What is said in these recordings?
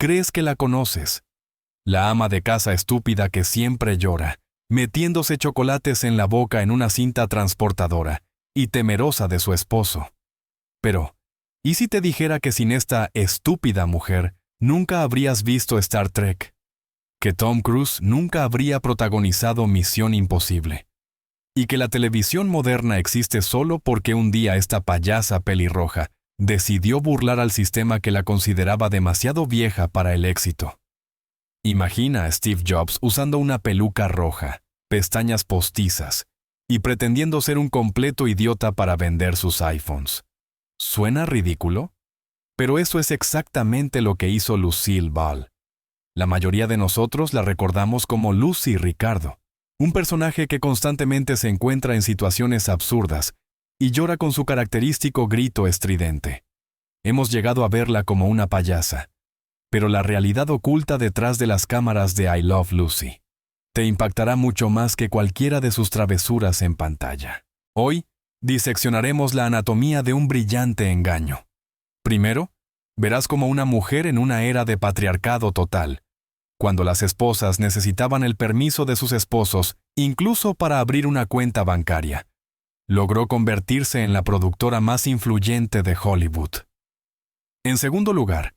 Crees que la conoces. La ama de casa estúpida que siempre llora, metiéndose chocolates en la boca en una cinta transportadora y temerosa de su esposo. Pero, ¿y si te dijera que sin esta estúpida mujer nunca habrías visto Star Trek? Que Tom Cruise nunca habría protagonizado Misión Imposible. Y que la televisión moderna existe solo porque un día esta payasa pelirroja decidió burlar al sistema que la consideraba demasiado vieja para el éxito. Imagina a Steve Jobs usando una peluca roja, pestañas postizas, y pretendiendo ser un completo idiota para vender sus iPhones. ¿Suena ridículo? Pero eso es exactamente lo que hizo Lucille Ball. La mayoría de nosotros la recordamos como Lucy Ricardo, un personaje que constantemente se encuentra en situaciones absurdas y llora con su característico grito estridente. Hemos llegado a verla como una payasa, pero la realidad oculta detrás de las cámaras de I Love Lucy te impactará mucho más que cualquiera de sus travesuras en pantalla. Hoy, diseccionaremos la anatomía de un brillante engaño. Primero, verás cómo una mujer en una era de patriarcado total, cuando las esposas necesitaban el permiso de sus esposos, incluso para abrir una cuenta bancaria, logró convertirse en la productora más influyente de Hollywood. En segundo lugar,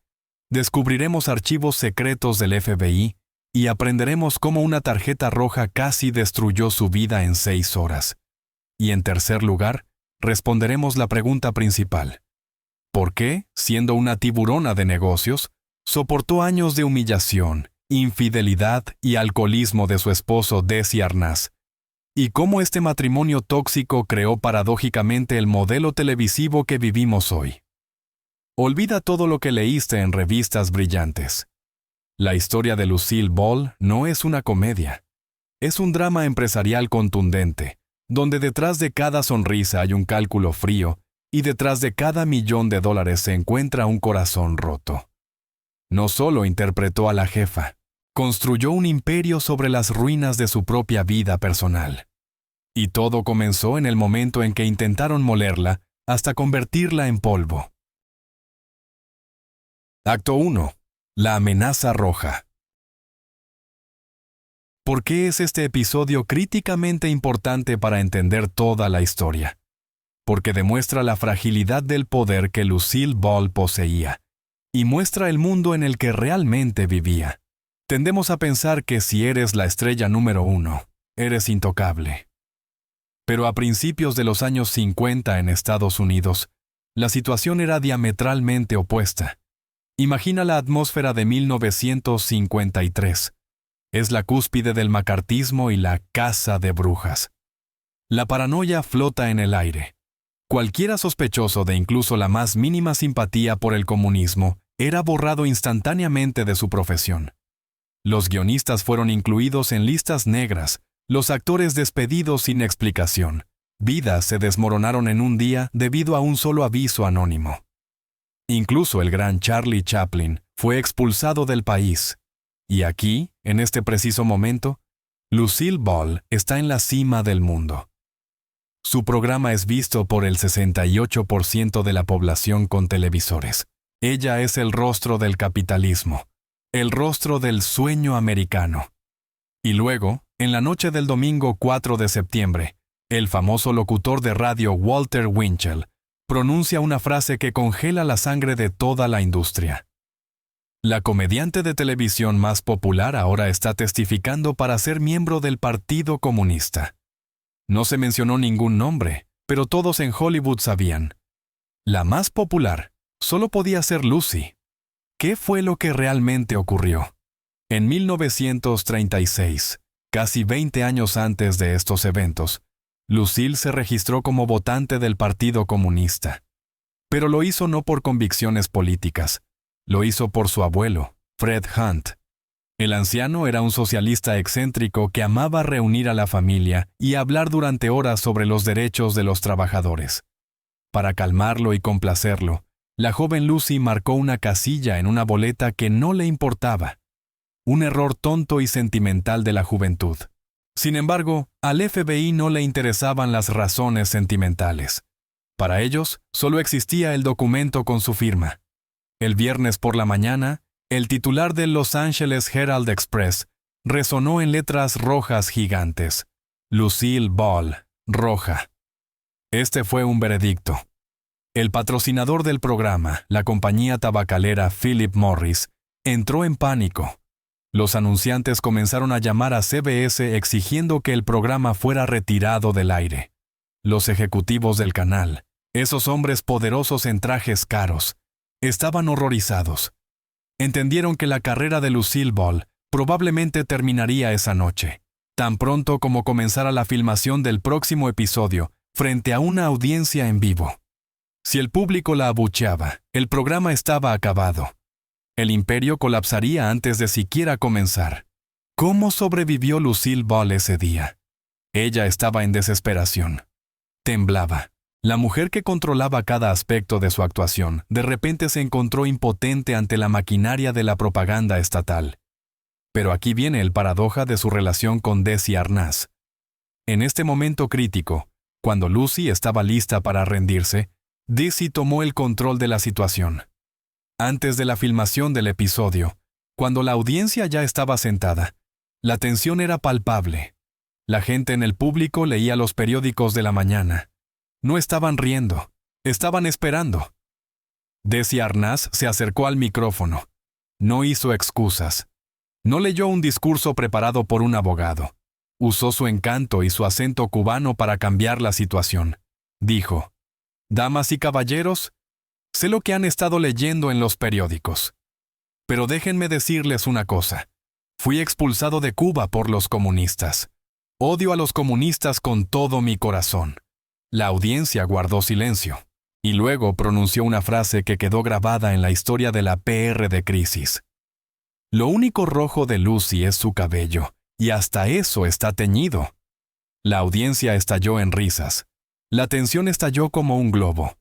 descubriremos archivos secretos del FBI y aprenderemos cómo una tarjeta roja casi destruyó su vida en 6 horas. Y en tercer lugar, responderemos la pregunta principal. ¿Por qué, siendo una tiburona de negocios, soportó años de humillación, infidelidad y alcoholismo de su esposo Desi Arnaz? ¿Y cómo este matrimonio tóxico creó paradójicamente el modelo televisivo que vivimos hoy? Olvida todo lo que leíste en revistas brillantes. La historia de Lucille Ball no es una comedia. Es un drama empresarial contundente, donde detrás de cada sonrisa hay un cálculo frío y detrás de cada $1.000.000 se encuentra un corazón roto. No solo interpretó a la jefa, construyó un imperio sobre las ruinas de su propia vida personal. Y todo comenzó en el momento en que intentaron molerla hasta convertirla en polvo. Acto 1. La amenaza roja. ¿Por qué es este episodio críticamente importante para entender toda la historia? Porque demuestra la fragilidad del poder que Lucille Ball poseía y muestra el mundo en el que realmente vivía. Tendemos a pensar que si eres la estrella número 1, eres intocable. Pero a principios de los años 50 en Estados Unidos, la situación era diametralmente opuesta. Imagina la atmósfera de 1953. Es la cúspide del macartismo y la caza de brujas. La paranoia flota en el aire. Cualquiera sospechoso de incluso la más mínima simpatía por el comunismo era borrado instantáneamente de su profesión. Los guionistas fueron incluidos en listas negras, los actores despedidos sin explicación. Vidas se desmoronaron en un día debido a un solo aviso anónimo. Incluso el gran Charlie Chaplin fue expulsado del país. Y aquí, en este preciso momento, Lucille Ball está en la cima del mundo. Su programa es visto por el 68% de la población con televisores. Ella es el rostro del capitalismo, el rostro del sueño americano. Y luego, en la noche del domingo 4 de septiembre, el famoso locutor de radio Walter Winchell pronuncia una frase que congela la sangre de toda la industria. La comediante de televisión más popular ahora está testificando para ser miembro del Partido Comunista. No se mencionó ningún nombre, pero todos en Hollywood sabían. La más popular solo podía ser Lucy. ¿Qué fue lo que realmente ocurrió? En 1936, casi 20 años antes de estos eventos, Lucille se registró como votante del Partido Comunista. Pero lo hizo no por convicciones políticas, lo hizo por su abuelo, Fred Hunt. El anciano era un socialista excéntrico que amaba reunir a la familia y hablar durante horas sobre los derechos de los trabajadores. Para calmarlo y complacerlo, la joven Lucy marcó una casilla en una boleta que no le importaba. Un error tonto y sentimental de la juventud. Sin embargo, al FBI no le interesaban las razones sentimentales. Para ellos, solo existía el documento con su firma. El viernes por la mañana, El titular del Los Angeles Herald Express resonó en letras rojas gigantes. Lucille Ball, roja. Este fue un veredicto. El patrocinador del programa, la compañía tabacalera Philip Morris, entró en pánico. Los anunciantes comenzaron a llamar a CBS exigiendo que el programa fuera retirado del aire. Los ejecutivos del canal, esos hombres poderosos en trajes caros, estaban horrorizados. Entendieron que la carrera de Lucille Ball probablemente terminaría esa noche, tan pronto como comenzara la filmación del próximo episodio frente a una audiencia en vivo. Si el público la abucheaba, el programa estaba acabado. El imperio colapsaría antes de siquiera comenzar. ¿Cómo sobrevivió Lucille Ball ese día? Ella estaba en desesperación. Temblaba. La mujer que controlaba cada aspecto de su actuación, de repente se encontró impotente ante la maquinaria de la propaganda estatal. Pero aquí viene el paradoja de su relación con Desi Arnaz. En este momento crítico, cuando Lucy estaba lista para rendirse, Desi tomó el control de la situación. Antes de la filmación del episodio, cuando la audiencia ya estaba sentada, la tensión era palpable. La gente en el público leía los periódicos de la mañana. No estaban riendo, estaban esperando. Desi Arnaz se acercó al micrófono. No hizo excusas. No leyó un discurso preparado por un abogado. Usó su encanto y su acento cubano para cambiar la situación. Dijo: «Damas y caballeros, sé lo que han estado leyendo en los periódicos. Pero déjenme decirles una cosa. Fui expulsado de Cuba por los comunistas. Odio a los comunistas con todo mi corazón». La audiencia guardó silencio, y luego pronunció una frase que quedó grabada en la historia de la PR de Crisis. «Lo único rojo de Lucy es su cabello, y hasta eso está teñido». La audiencia estalló en risas. La tensión estalló como un globo.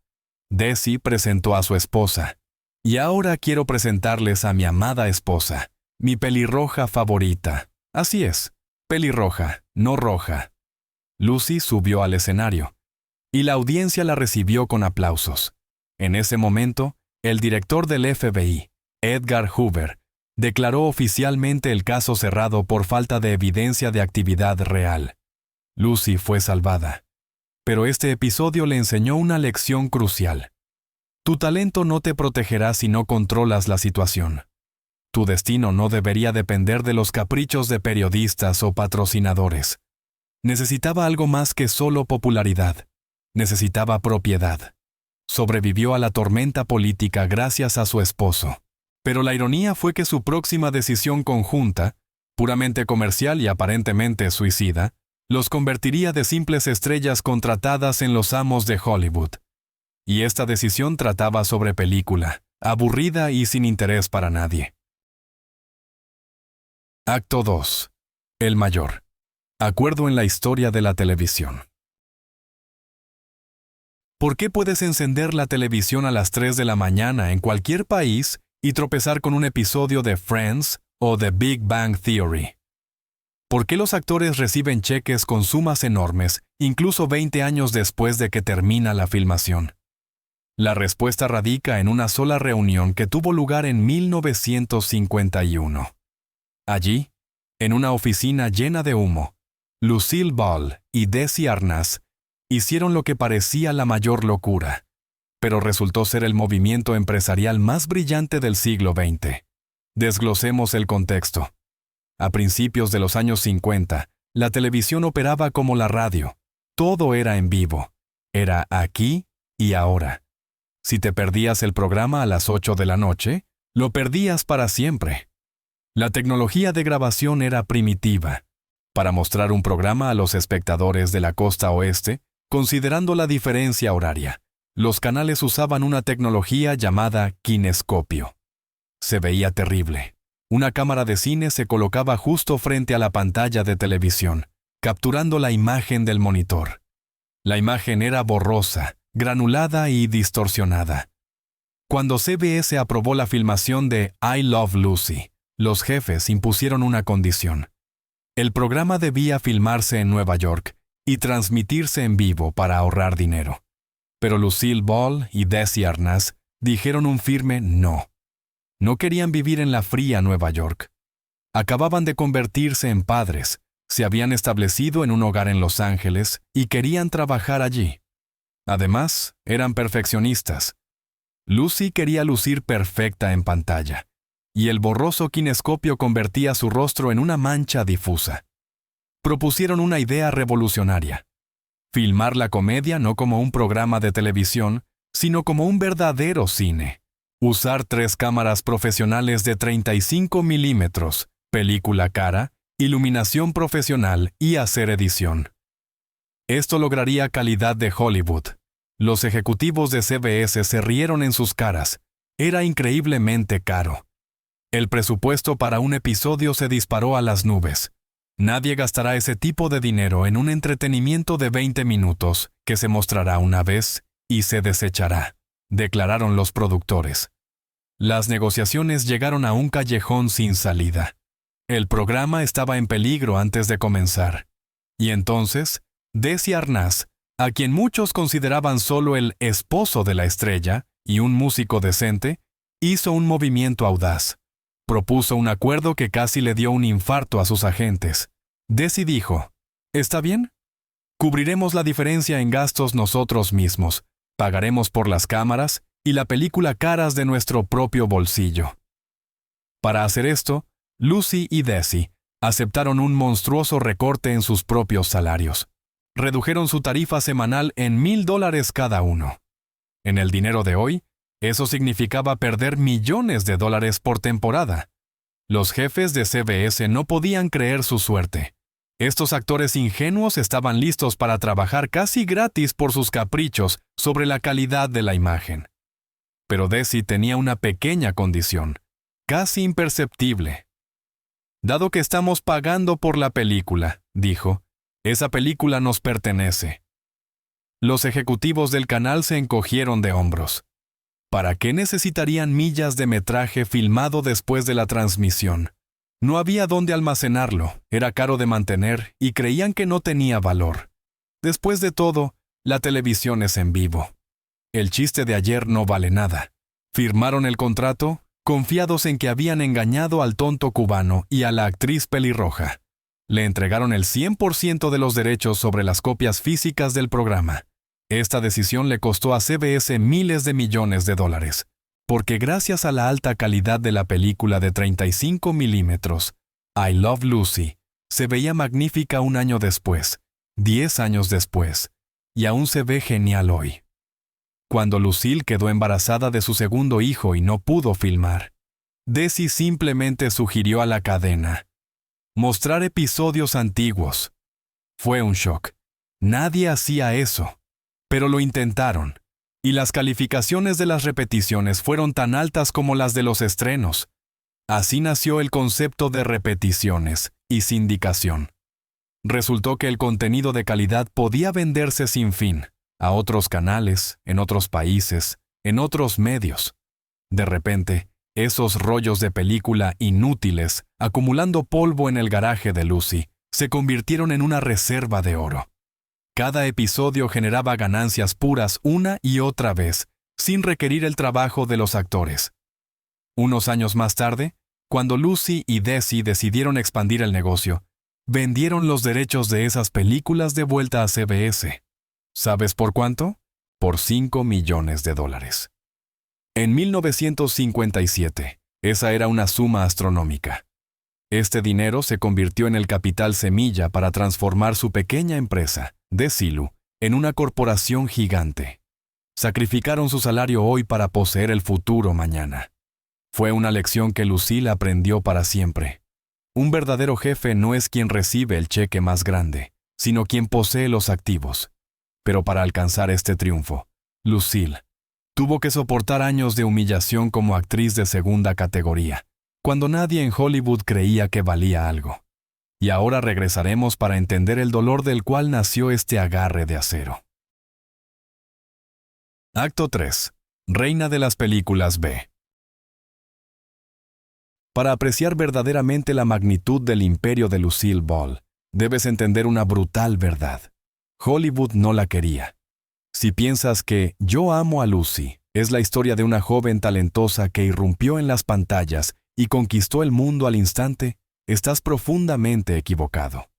Desi presentó a su esposa. «Y ahora quiero presentarles a mi amada esposa, mi pelirroja favorita». Así es, pelirroja, no roja. Lucy subió al escenario, y la audiencia la recibió con aplausos. En ese momento, el director del FBI, Edgar Hoover, declaró oficialmente el caso cerrado por falta de evidencia de actividad real. Lucy fue salvada. Pero este episodio le enseñó una lección crucial. Tu talento no te protegerá si no controlas la situación. Tu destino no debería depender de los caprichos de periodistas o patrocinadores. Necesitaba algo más que solo popularidad. Necesitaba propiedad. Sobrevivió a la tormenta política gracias a su esposo. Pero la ironía fue que su próxima decisión conjunta, puramente comercial y aparentemente suicida, los convertiría de simples estrellas contratadas en los amos de Hollywood. Y esta decisión trataba sobre película, aburrida y sin interés para nadie. Acto 2. El mayor. Acuerdo en la historia de la televisión. ¿Por qué puedes encender la televisión a las 3 de la mañana en cualquier país y tropezar con un episodio de Friends o The Big Bang Theory? ¿Por qué los actores reciben cheques con sumas enormes, incluso 20 años después de que termina la filmación? La respuesta radica en una sola reunión que tuvo lugar en 1951. Allí, en una oficina llena de humo, Lucille Ball y Desi Arnaz hicieron lo que parecía la mayor locura, pero resultó ser el movimiento empresarial más brillante del siglo XX. Desglosemos el contexto. A principios de los años 50, la televisión operaba como la radio. Todo era en vivo. Era aquí y ahora. Si te perdías el programa a las 8 de la noche, lo perdías para siempre. La tecnología de grabación era primitiva. Para mostrar un programa a los espectadores de la costa oeste, considerando la diferencia horaria, los canales usaban una tecnología llamada kinescopio. Se veía terrible. Una cámara de cine se colocaba justo frente a la pantalla de televisión, capturando la imagen del monitor. La imagen era borrosa, granulada y distorsionada. Cuando CBS aprobó la filmación de I Love Lucy, los jefes impusieron una condición. El programa debía filmarse en Nueva York y transmitirse en vivo para ahorrar dinero. Pero Lucille Ball y Desi Arnaz dijeron un firme no. No querían vivir en la fría Nueva York. Acababan de convertirse en padres, se habían establecido en un hogar en Los Ángeles y querían trabajar allí. Además, eran perfeccionistas. Lucy quería lucir perfecta en pantalla, y el borroso kinescopio convertía su rostro en una mancha difusa. Propusieron una idea revolucionaria: filmar la comedia no como un programa de televisión, sino como un verdadero cine. Usar 3 cámaras profesionales de 35 milímetros, película cara, iluminación profesional y hacer edición. Esto lograría calidad de Hollywood. Los ejecutivos de CBS se rieron en sus caras. Era increíblemente caro. El presupuesto para un episodio se disparó a las nubes. Nadie gastará ese tipo de dinero en un entretenimiento de 20 minutos que se mostrará una vez y se desechará, declararon los productores. Las negociaciones llegaron a un callejón sin salida. El programa estaba en peligro antes de comenzar. Y entonces, Desi Arnaz, a quien muchos consideraban solo el esposo de la estrella y un músico decente, hizo un movimiento audaz. Propuso un acuerdo que casi le dio un infarto a sus agentes. Desi dijo: «¿Está bien? Cubriremos la diferencia en gastos nosotros mismos, pagaremos por las cámaras y la película caras de nuestro propio bolsillo». Para hacer esto, Lucy y Desi aceptaron un monstruoso recorte en sus propios salarios. Redujeron su tarifa semanal en $1,000 cada uno. En el dinero de hoy, eso significaba perder millones de dólares por temporada. Los jefes de CBS no podían creer su suerte. Estos actores ingenuos estaban listos para trabajar casi gratis por sus caprichos sobre la calidad de la imagen. Pero Desi tenía una pequeña condición, casi imperceptible. «Dado que estamos pagando por la película», dijo, «esa película nos pertenece». Los ejecutivos del canal se encogieron de hombros. ¿Para qué necesitarían millas de metraje filmado después de la transmisión? No había dónde almacenarlo, era caro de mantener y creían que no tenía valor. Después de todo, la televisión es en vivo. El chiste de ayer no vale nada. Firmaron el contrato, confiados en que habían engañado al tonto cubano y a la actriz pelirroja. Le entregaron el 100% de los derechos sobre las copias físicas del programa. Esta decisión le costó a CBS miles de millones de dólares, porque gracias a la alta calidad de la película de 35 milímetros, I Love Lucy, se veía magnífica un año después, 10 años después, y aún se ve genial hoy. Cuando Lucille quedó embarazada de su segundo hijo y no pudo filmar, Desi simplemente sugirió a la cadena mostrar episodios antiguos. Fue un shock. Nadie hacía eso. Pero lo intentaron, y las calificaciones de las repeticiones fueron tan altas como las de los estrenos. Así nació el concepto de repeticiones y sindicación. Resultó que el contenido de calidad podía venderse sin fin, a otros canales, en otros países, en otros medios. De repente, esos rollos de película inútiles, acumulando polvo en el garaje de Lucy, se convirtieron en una reserva de oro. Cada episodio generaba ganancias puras una y otra vez, sin requerir el trabajo de los actores. Unos años más tarde, cuando Lucy y Desi decidieron expandir el negocio, vendieron los derechos de esas películas de vuelta a CBS. ¿Sabes por cuánto? Por $5 millones. En 1957, esa era una suma astronómica. Este dinero se convirtió en el capital semilla para transformar su pequeña empresa, Desilu, en una corporación gigante. Sacrificaron su salario hoy para poseer el futuro mañana. Fue una lección que Lucille aprendió para siempre. Un verdadero jefe no es quien recibe el cheque más grande, sino quien posee los activos. Pero para alcanzar este triunfo, Lucille tuvo que soportar años de humillación como actriz de segunda categoría, cuando nadie en Hollywood creía que valía algo. Y ahora regresaremos para entender el dolor del cual nació este agarre de acero. Acto 3. Reina de las películas B. Para apreciar verdaderamente la magnitud del imperio de Lucille Ball, debes entender una brutal verdad. Hollywood no la quería. Si piensas que yo amo a Lucy, Es la historia de una joven talentosa que irrumpió en las pantallas y conquistó el mundo al instante. Estás profundamente equivocado.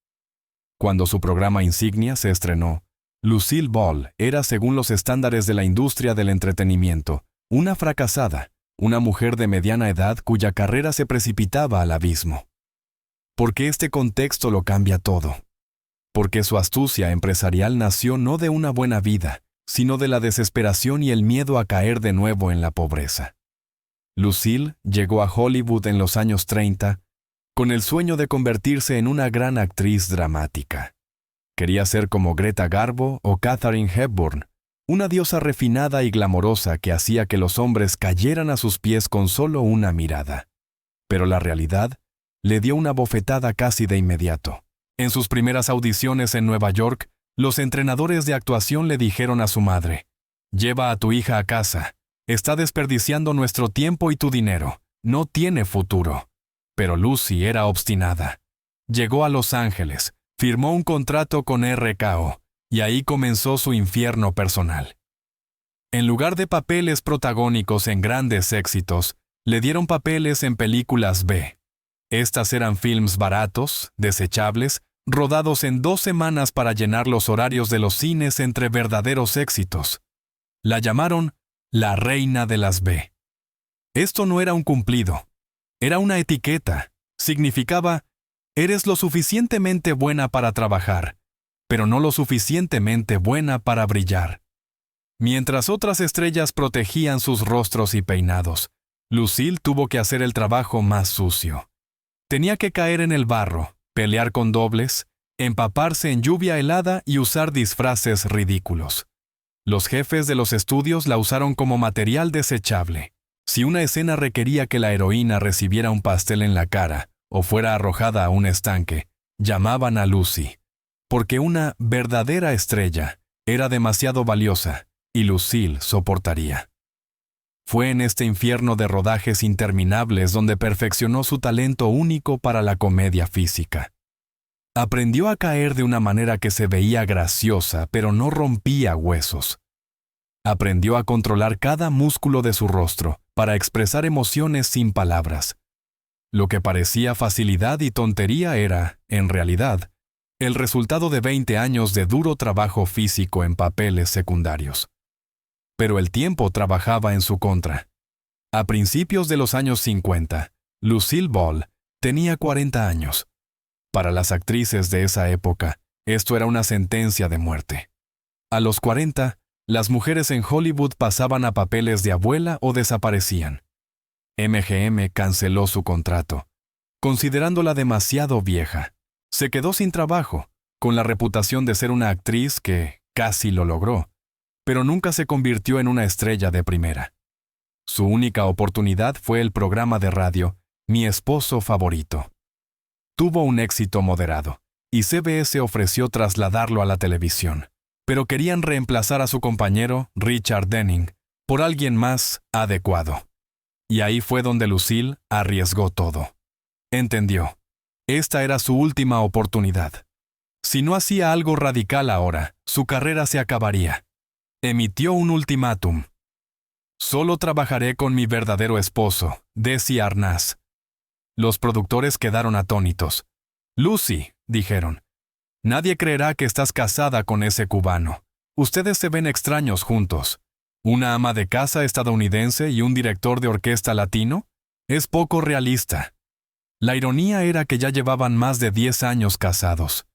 Cuando su programa insignia se estrenó, Lucille Ball era, según los estándares de la industria del entretenimiento, una fracasada, una mujer de mediana edad cuya carrera se precipitaba al abismo. Porque este contexto lo cambia todo. Porque su astucia empresarial nació no de una buena vida, sino de la desesperación y el miedo a caer de nuevo en la pobreza. Lucille llegó a Hollywood en los años 30 con el sueño de convertirse en una gran actriz dramática. Quería ser como Greta Garbo o Katharine Hepburn, una diosa refinada y glamorosa que hacía que los hombres cayeran a sus pies con solo una mirada. Pero la realidad le dio una bofetada casi de inmediato. En sus primeras audiciones en Nueva York, los entrenadores de actuación le dijeron a su madre: «Lleva a tu hija a casa. Está desperdiciando nuestro tiempo y tu dinero. No tiene futuro». Pero Lucy era obstinada. Llegó a Los Ángeles, firmó un contrato con RKO, y ahí comenzó su infierno personal. En lugar de papeles protagónicos en grandes éxitos, le dieron papeles en películas B. Estas eran films baratos, desechables, rodados en 2 semanas para llenar los horarios de los cines entre verdaderos éxitos. La llamaron la reina de las B. Esto no era un cumplido. Era una etiqueta. Significaba: eres lo suficientemente buena para trabajar, pero no lo suficientemente buena para brillar. Mientras otras estrellas protegían sus rostros y peinados, Lucille tuvo que hacer el trabajo más sucio. Tenía que caer en el barro, pelear con dobles, empaparse en lluvia helada y usar disfraces ridículos. Los jefes de los estudios la usaron como material desechable. Si una escena requería que la heroína recibiera un pastel en la cara o fuera arrojada a un estanque, llamaban a Lucy, porque una verdadera estrella era demasiado valiosa y Lucille soportaría. Fue en este infierno de rodajes interminables donde perfeccionó su talento único para la comedia física. Aprendió a caer de una manera que se veía graciosa, pero no rompía huesos. Aprendió a controlar cada músculo de su rostro para expresar emociones sin palabras. Lo que parecía facilidad y tontería era, en realidad, el resultado de 20 años de duro trabajo físico en papeles secundarios. Pero el tiempo trabajaba en su contra. A principios de los años 50, Lucille Ball tenía 40 años. Para las actrices de esa época, esto era una sentencia de muerte. A los 40, las mujeres en Hollywood pasaban a papeles de abuela o desaparecían. MGM canceló su contrato, considerándola demasiado vieja. Se quedó sin trabajo, con la reputación de ser una actriz que casi lo logró, pero nunca se convirtió en una estrella de primera. Su única oportunidad fue el programa de radio Mi esposo favorito. Tuvo un éxito moderado, y CBS ofreció trasladarlo a la televisión, pero querían reemplazar a su compañero, Richard Denning, por alguien más adecuado. Y ahí fue donde Lucille arriesgó todo. Entendió. Esta era su última oportunidad. Si no hacía algo radical ahora, su carrera se acabaría. Emitió un ultimátum. «Solo trabajaré con mi verdadero esposo, Desi Arnaz». Los productores quedaron atónitos. «Lucy», dijeron, «nadie creerá que estás casada con ese cubano. Ustedes se ven extraños juntos. ¿Una ama de casa estadounidense y un director de orquesta latino? Es poco realista». La ironía era que ya llevaban más de 10 años casados.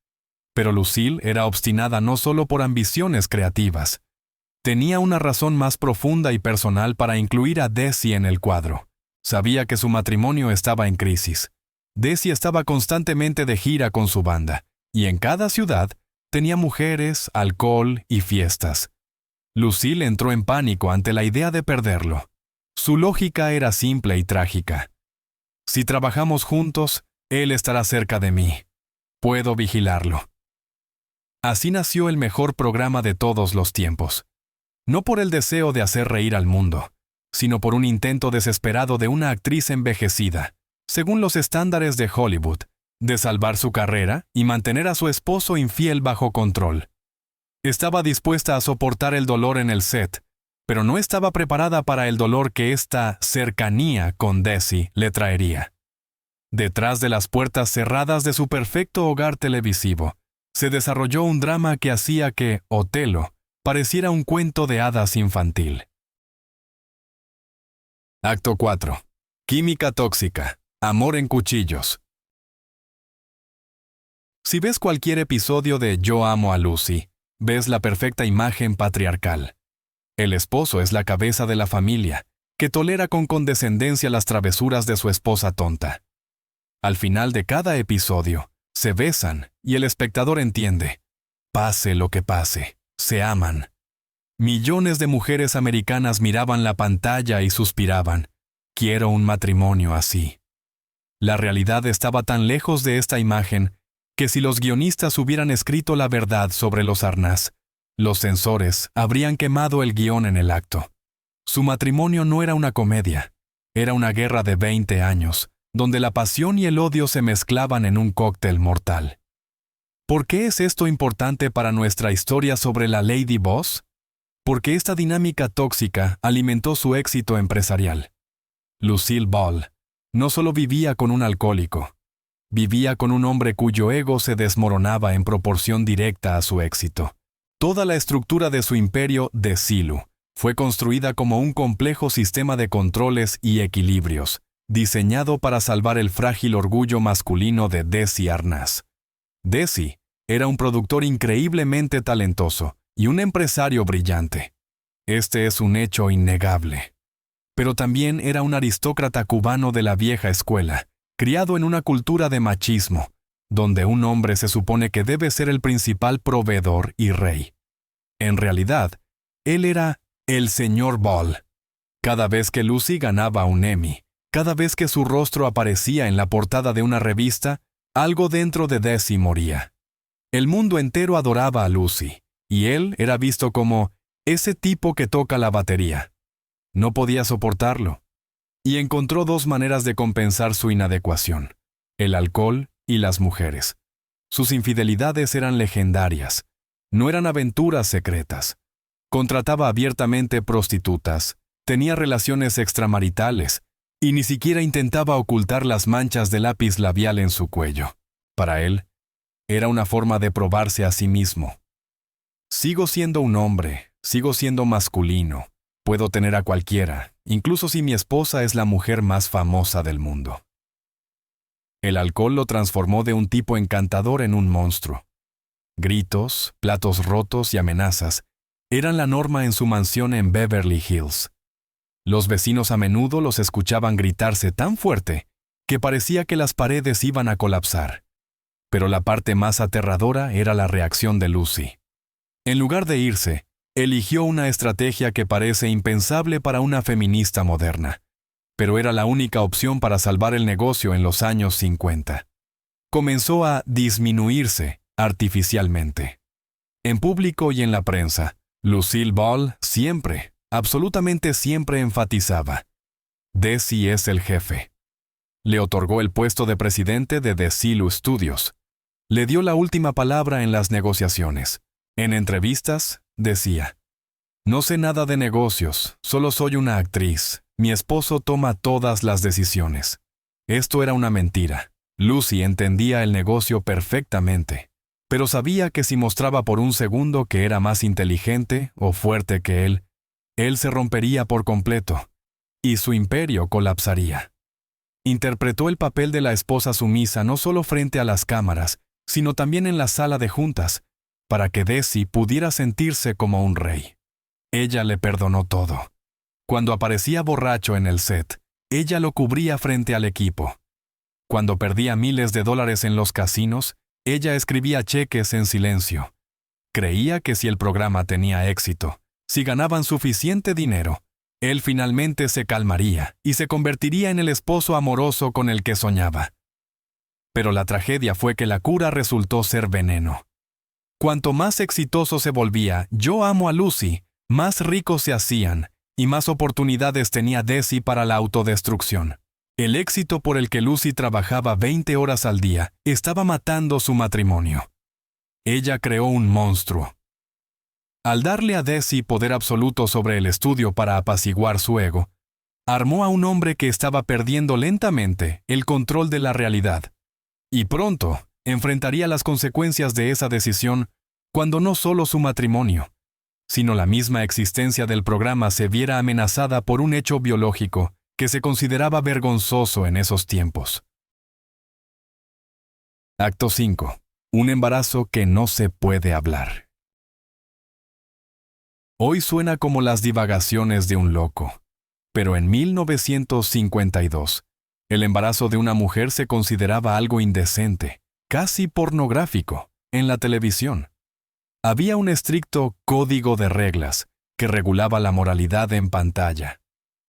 Pero Lucille era obstinada no solo por ambiciones creativas. Tenía una razón más profunda y personal para incluir a Desi en el cuadro. Sabía que su matrimonio estaba en crisis. Desi estaba constantemente de gira con su banda, y en cada ciudad tenía mujeres, alcohol y fiestas. Lucille entró en pánico ante la idea de perderlo. Su lógica era simple y trágica. Si trabajamos juntos, él estará cerca de mí. Puedo vigilarlo. Así nació el mejor programa de todos los tiempos. No por el deseo de hacer reír al mundo, sino por un intento desesperado de una actriz envejecida, según los estándares de Hollywood, de salvar su carrera y mantener a su esposo infiel bajo control. Estaba dispuesta a soportar el dolor en el set, pero no estaba preparada para el dolor que esta cercanía con Desi le traería. Detrás de las puertas cerradas de su perfecto hogar televisivo, se desarrolló un drama que hacía que Otelo pareciera un cuento de hadas infantil. Acto 4. Química tóxica. Amor en cuchillos. Si ves cualquier episodio de Yo amo a Lucy, ves la perfecta imagen patriarcal. El esposo es la cabeza de la familia, que tolera con condescendencia las travesuras de su esposa tonta. Al final de cada episodio, se besan y el espectador entiende. Pase lo que pase, se aman. Millones de mujeres americanas miraban la pantalla y suspiraban. Quiero un matrimonio así. La realidad estaba tan lejos de esta imagen que si los guionistas hubieran escrito la verdad sobre los Arnaz, los censores habrían quemado el guión en el acto. Su matrimonio no era una comedia, era una guerra de 20 años, donde la pasión y el odio se mezclaban en un cóctel mortal. ¿Por qué es esto importante para nuestra historia sobre la Lady Boss? Porque esta dinámica tóxica alimentó su éxito empresarial. Lucille Ball no solo vivía con un alcohólico, vivía con un hombre cuyo ego se desmoronaba en proporción directa a su éxito. Toda la estructura de su imperio Desilu fue construida como un complejo sistema de controles y equilibrios, diseñado para salvar el frágil orgullo masculino de Desi Arnaz. Desi era un productor increíblemente talentoso y un empresario brillante. Este es un hecho innegable. Pero también era un aristócrata cubano de la vieja escuela, criado en una cultura de machismo, donde un hombre se supone que debe ser el principal proveedor y rey. En realidad, él era el señor Ball. Cada vez que Lucy ganaba un Emmy, cada vez que su rostro aparecía en la portada de una revista, algo dentro de Desi moría. El mundo entero adoraba a Lucy, y él era visto como ese tipo que toca la batería. No podía soportarlo, y encontró dos maneras de compensar su inadecuación: el alcohol y las mujeres. Sus infidelidades eran legendarias, no eran aventuras secretas. Contrataba abiertamente prostitutas, tenía relaciones extramaritales, y ni siquiera intentaba ocultar las manchas de lápiz labial en su cuello. Para él, era una forma de probarse a sí mismo. Sigo siendo un hombre, sigo siendo masculino, puedo tener a cualquiera, incluso si mi esposa es la mujer más famosa del mundo. El alcohol lo transformó de un tipo encantador en un monstruo. Gritos, platos rotos y amenazas eran la norma en su mansión en Beverly Hills. Los vecinos a menudo los escuchaban gritarse tan fuerte que parecía que las paredes iban a colapsar. Pero la parte más aterradora era la reacción de Lucy. En lugar de irse, eligió una estrategia que parece impensable para una feminista moderna, pero era la única opción para salvar el negocio en los años 50. Comenzó a disminuirse artificialmente. En público y en la prensa, Lucille Ball siempre, absolutamente siempre enfatizaba: Desi es el jefe. Le otorgó el puesto de presidente de Desilu Studios. Le dio la última palabra en las negociaciones. En entrevistas, decía: no sé nada de negocios, solo soy una actriz. Mi esposo toma todas las decisiones. Esto era una mentira. Lucy entendía el negocio perfectamente, pero sabía que si mostraba por un segundo que era más inteligente o fuerte que él se rompería por completo, y su imperio colapsaría. Interpretó el papel de la esposa sumisa no solo frente a las cámaras, sino también en la sala de juntas, para que Desi pudiera sentirse como un rey. Ella le perdonó todo. Cuando aparecía borracho en el set, ella lo cubría frente al equipo. Cuando perdía miles de dólares en los casinos, ella escribía cheques en silencio. Creía que si el programa tenía éxito, si ganaban suficiente dinero, él finalmente se calmaría y se convertiría en el esposo amoroso con el que soñaba. Pero la tragedia fue que la cura resultó ser veneno. Cuanto más exitoso se volvía Yo amo a Lucy, más ricos se hacían y más oportunidades tenía Desi para la autodestrucción. El éxito por el que Lucy trabajaba 20 horas al día estaba matando su matrimonio. Ella creó un monstruo. Al darle a Desi poder absoluto sobre el estudio para apaciguar su ego, armó a un hombre que estaba perdiendo lentamente el control de la realidad. Y pronto enfrentaría las consecuencias de esa decisión cuando no solo su matrimonio, sino la misma existencia del programa se viera amenazada por un hecho biológico que se consideraba vergonzoso en esos tiempos. Acto 5. Un embarazo que no se puede hablar. Hoy suena como las divagaciones de un loco, pero en 1952, el embarazo de una mujer se consideraba algo indecente, casi pornográfico, en la televisión. Había un estricto código de reglas que regulaba la moralidad en pantalla.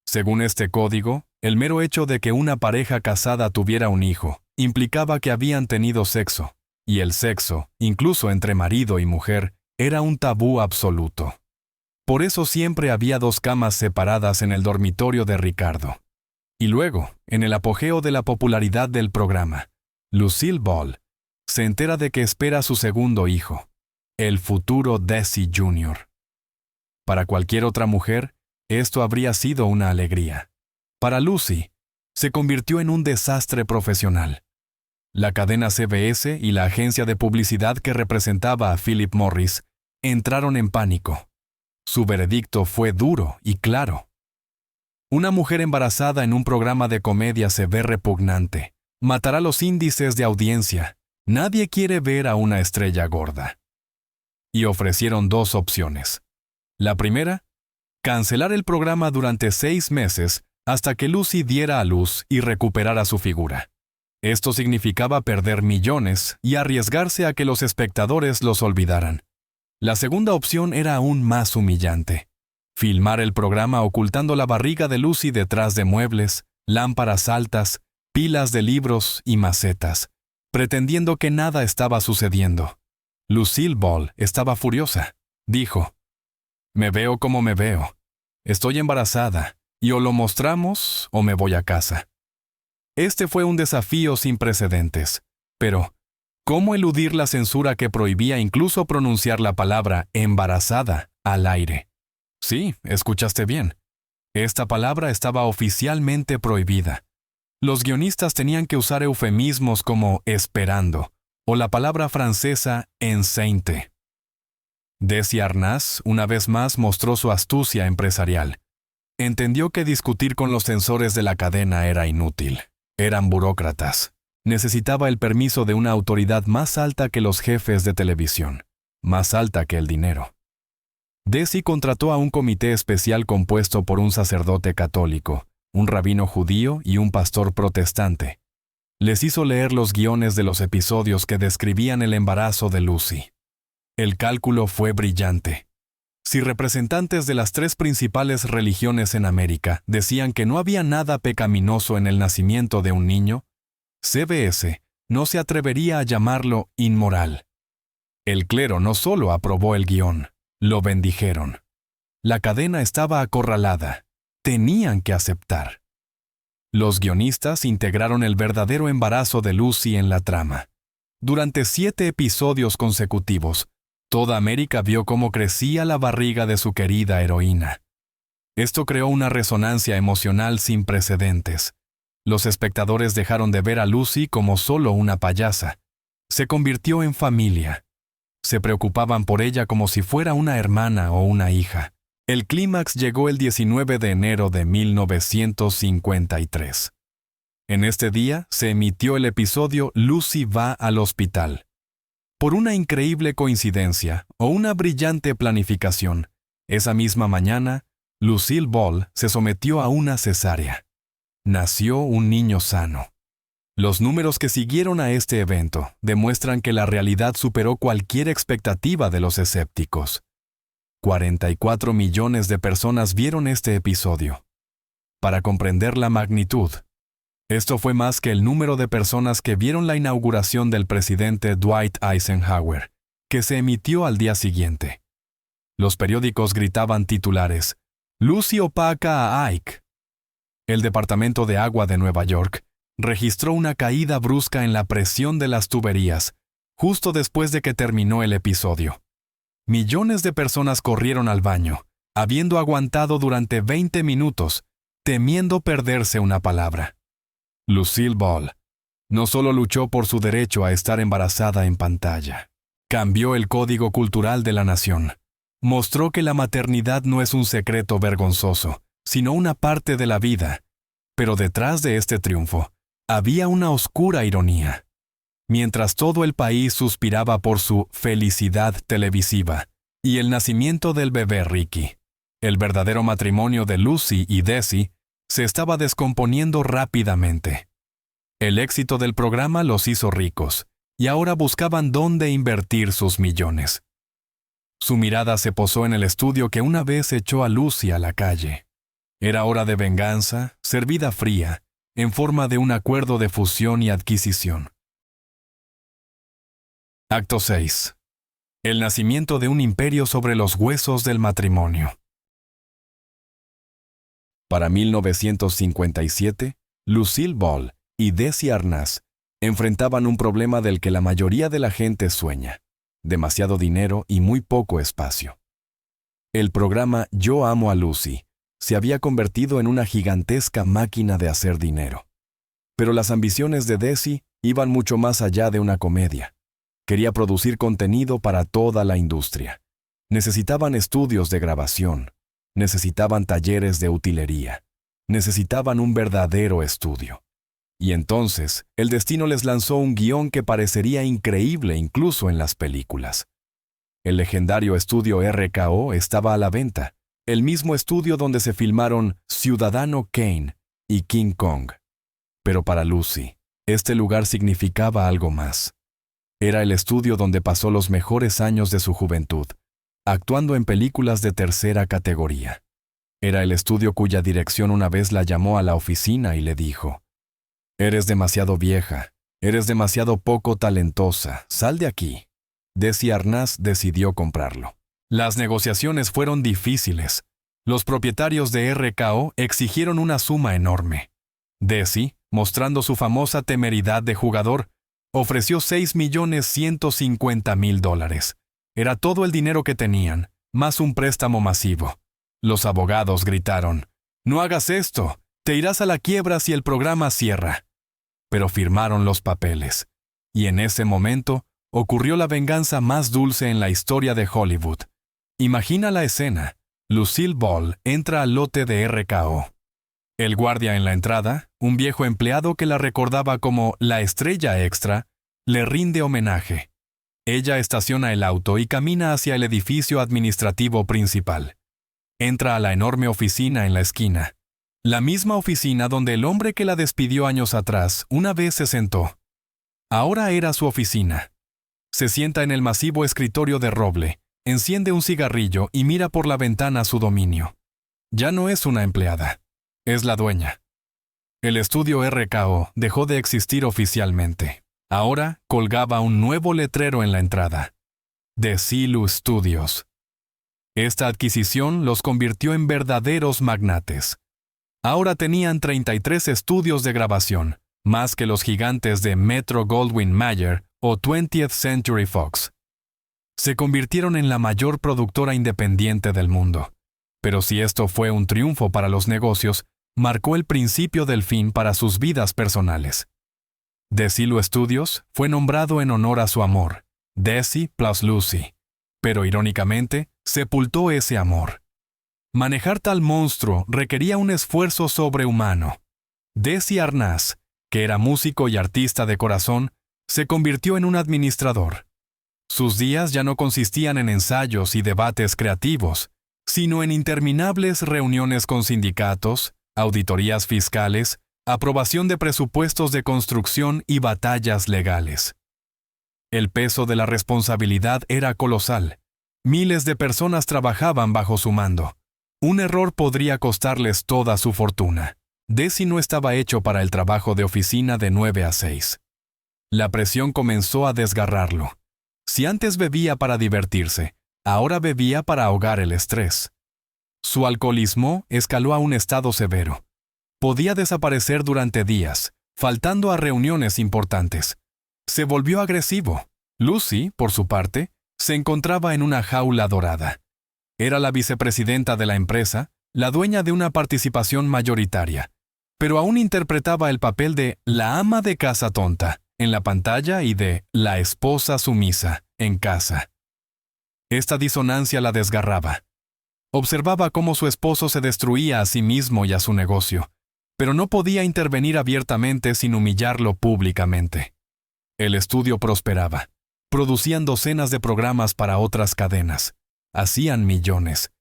Según este código, el mero hecho de que una pareja casada tuviera un hijo implicaba que habían tenido sexo, y el sexo, incluso entre marido y mujer, era un tabú absoluto. Por eso siempre había 2 camas separadas en el dormitorio de Ricardo. Y luego, en el apogeo de la popularidad del programa, Lucille Ball se entera de que espera su segundo hijo, el futuro Desi Jr. Para cualquier otra mujer, esto habría sido una alegría. Para Lucy, se convirtió en un desastre profesional. La cadena CBS y la agencia de publicidad que representaba a Philip Morris entraron en pánico. Su veredicto fue duro y claro. Una mujer embarazada en un programa de comedia se ve repugnante. Matará los índices de audiencia. Nadie quiere ver a una estrella gorda. Y ofrecieron 2 opciones. La primera, cancelar el programa durante 6 meses hasta que Lucy diera a luz y recuperara su figura. Esto significaba perder millones y arriesgarse a que los espectadores los olvidaran. La segunda opción era aún más humillante. Filmar el programa ocultando la barriga de Lucy detrás de muebles, lámparas altas, pilas de libros y macetas, pretendiendo que nada estaba sucediendo. Lucille Ball estaba furiosa. Dijo: «Me veo como me veo. Estoy embarazada, y o lo mostramos o me voy a casa». Este fue un desafío sin precedentes. Pero, ¿cómo eludir la censura que prohibía incluso pronunciar la palabra embarazada al aire? Sí, escuchaste bien. Esta palabra estaba oficialmente prohibida. Los guionistas tenían que usar eufemismos como esperando o la palabra francesa enceinte. Desi Arnaz, una vez más, mostró su astucia empresarial. Entendió que discutir con los censores de la cadena era inútil. Eran burócratas. Necesitaba el permiso de una autoridad más alta que los jefes de televisión, más alta que el dinero. Desi contrató a un comité especial compuesto por un sacerdote católico, un rabino judío y un pastor protestante. Les hizo leer los guiones de los episodios que describían el embarazo de Lucy. El cálculo fue brillante. Si representantes de las 3 principales religiones en América decían que no había nada pecaminoso en el nacimiento de un niño, CBS no se atrevería a llamarlo inmoral. El clero no solo aprobó el guión, lo bendijeron. La cadena estaba acorralada. Tenían que aceptar. Los guionistas integraron el verdadero embarazo de Lucy en la trama. Durante 7 episodios consecutivos, toda América vio cómo crecía la barriga de su querida heroína. Esto creó una resonancia emocional sin precedentes. Los espectadores dejaron de ver a Lucy como solo una payasa. Se convirtió en familia. Se preocupaban por ella como si fuera una hermana o una hija. El clímax llegó el 19 de enero de 1953. En este día se emitió el episodio Lucy va al hospital. Por una increíble coincidencia o una brillante planificación, esa misma mañana, Lucille Ball se sometió a una cesárea. Nació un niño sano. Los números que siguieron a este evento demuestran que la realidad superó cualquier expectativa de los escépticos. 44 millones de personas vieron este episodio. Para comprender la magnitud, esto fue más que el número de personas que vieron la inauguración del presidente Dwight Eisenhower, que se emitió al día siguiente. Los periódicos gritaban titulares: «Lucy opaca a Ike». El Departamento de Agua de Nueva York registró una caída brusca en la presión de las tuberías, justo después de que terminó el episodio. Millones de personas corrieron al baño, habiendo aguantado durante 20 minutos, temiendo perderse una palabra. Lucille Ball no solo luchó por su derecho a estar embarazada en pantalla, cambió el código cultural de la nación. Mostró que la maternidad no es un secreto vergonzoso, sino una parte de la vida. Pero detrás de este triunfo, había una oscura ironía. Mientras todo el país suspiraba por su felicidad televisiva y el nacimiento del bebé Ricky, el verdadero matrimonio de Lucy y Desi se estaba descomponiendo rápidamente. El éxito del programa los hizo ricos, y ahora buscaban dónde invertir sus millones. Su mirada se posó en el estudio que una vez echó a Lucy a la calle. Era hora de venganza, servida fría, en forma de un acuerdo de fusión y adquisición. Acto 6. El nacimiento de un imperio sobre los huesos del matrimonio. Para 1957, Lucille Ball y Desi Arnaz enfrentaban un problema del que la mayoría de la gente sueña: demasiado dinero y muy poco espacio. El programa Yo amo a Lucy se había convertido en una gigantesca máquina de hacer dinero. Pero las ambiciones de Desi iban mucho más allá de una comedia. Quería producir contenido para toda la industria. Necesitaban estudios de grabación, necesitaban talleres de utilería, necesitaban un verdadero estudio. Y entonces, el destino les lanzó un guión que parecería increíble incluso en las películas. El legendario estudio RKO estaba a la venta, el mismo estudio donde se filmaron Ciudadano Kane y King Kong. Pero para Lucy, este lugar significaba algo más. Era el estudio donde pasó los mejores años de su juventud, actuando en películas de tercera categoría. Era el estudio cuya dirección una vez la llamó a la oficina y le dijo: «Eres demasiado vieja, eres demasiado poco talentosa, sal de aquí». Desi Arnaz decidió comprarlo. Las negociaciones fueron difíciles. Los propietarios de RKO exigieron una suma enorme. Desi, mostrando su famosa temeridad de jugador, ofreció $6.150.000. Era todo el dinero que tenían, más un préstamo masivo. Los abogados gritaron: «No hagas esto, te irás a la quiebra si el programa cierra». Pero firmaron los papeles. Y en ese momento ocurrió la venganza más dulce en la historia de Hollywood. Imagina la escena. Lucille Ball entra al lote de RKO. El guardia en la entrada, un viejo empleado que la recordaba como la estrella extra, le rinde homenaje. Ella estaciona el auto y camina hacia el edificio administrativo principal. Entra a la enorme oficina en la esquina. La misma oficina donde el hombre que la despidió años atrás una vez se sentó. Ahora era su oficina. Se sienta en el masivo escritorio de roble, enciende un cigarrillo y mira por la ventana su dominio. Ya no es una empleada, es la dueña. El estudio RKO dejó de existir oficialmente. Ahora colgaba un nuevo letrero en la entrada: Desilu Studios. Esta adquisición los convirtió en verdaderos magnates. Ahora tenían 33 estudios de grabación, más que los gigantes de Metro-Goldwyn-Mayer o 20th Century Fox. Se convirtieron en la mayor productora independiente del mundo. Pero si esto fue un triunfo para los negocios, marcó el principio del fin para sus vidas personales. Desilu Studios fue nombrado en honor a su amor, Desi plus Lucy. Pero irónicamente, sepultó ese amor. Manejar tal monstruo requería un esfuerzo sobrehumano. Desi Arnaz, que era músico y artista de corazón, se convirtió en un administrador. Sus días ya no consistían en ensayos y debates creativos, sino en interminables reuniones con sindicatos, auditorías fiscales, aprobación de presupuestos de construcción y batallas legales. El peso de la responsabilidad era colosal. Miles de personas trabajaban bajo su mando. Un error podría costarles toda su fortuna. Desi no estaba hecho para el trabajo de oficina de 9 a 6. La presión comenzó a desgarrarlo. Si antes bebía para divertirse, ahora bebía para ahogar el estrés. Su alcoholismo escaló a un estado severo. Podía desaparecer durante días, faltando a reuniones importantes. Se volvió agresivo. Lucy, por su parte, se encontraba en una jaula dorada. Era la vicepresidenta de la empresa, la dueña de una participación mayoritaria, pero aún interpretaba el papel de la ama de casa tonta en la pantalla y de la esposa sumisa en casa. Esta disonancia la desgarraba. Observaba cómo su esposo se destruía a sí mismo y a su negocio, pero no podía intervenir abiertamente sin humillarlo públicamente. El estudio prosperaba. Producían docenas de programas para otras cadenas. Hacían millones.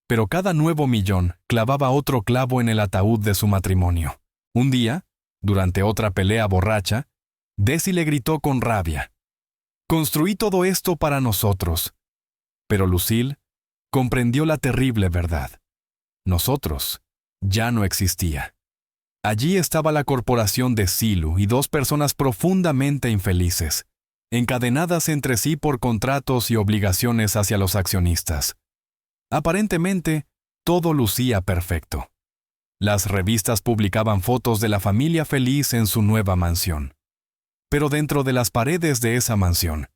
Pero cada nuevo millón clavaba otro clavo en el ataúd de su matrimonio. Un día, durante otra pelea borracha, Desi le gritó con rabia: «Construí todo esto para nosotros». Pero Lucille comprendió la terrible verdad. Nosotros ya no existía. Allí estaba la corporación de Silu y dos personas profundamente infelices, encadenadas entre sí por contratos y obligaciones hacia los accionistas. Aparentemente, todo lucía perfecto. Las revistas publicaban fotos de la familia feliz en su nueva mansión. Pero dentro de las paredes de esa mansión,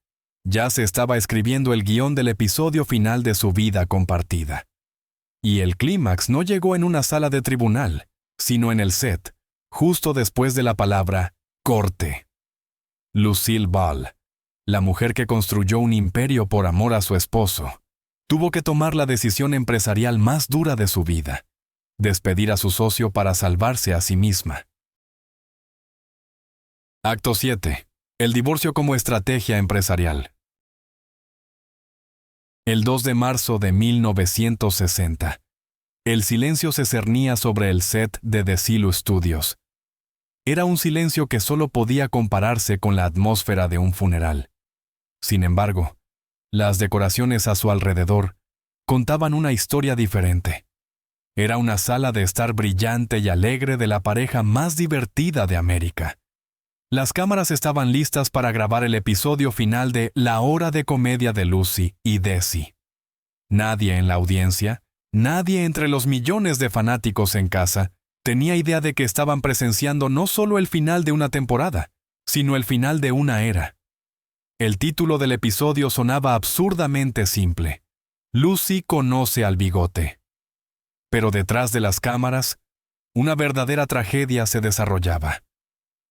ya se estaba escribiendo el guión del episodio final de su vida compartida. Y el clímax no llegó en una sala de tribunal, sino en el set, justo después de la palabra corte. Lucille Ball, la mujer que construyó un imperio por amor a su esposo, tuvo que tomar la decisión empresarial más dura de su vida: despedir a su socio para salvarse a sí misma. Acto 7. El divorcio como estrategia empresarial. El 2 de marzo de 1960. El silencio se cernía sobre el set de The Silu Studios. Era un silencio que solo podía compararse con la atmósfera de un funeral. Sin embargo, las decoraciones a su alrededor contaban una historia diferente. Era una sala de estar brillante y alegre de la pareja más divertida de América. Las cámaras estaban listas para grabar el episodio final de La hora de comedia de Lucy y Desi. Nadie en la audiencia, nadie entre los millones de fanáticos en casa, tenía idea de que estaban presenciando no solo el final de una temporada, sino el final de una era. El título del episodio sonaba absurdamente simple: Lucy conoce al bigote. Pero detrás de las cámaras, una verdadera tragedia se desarrollaba.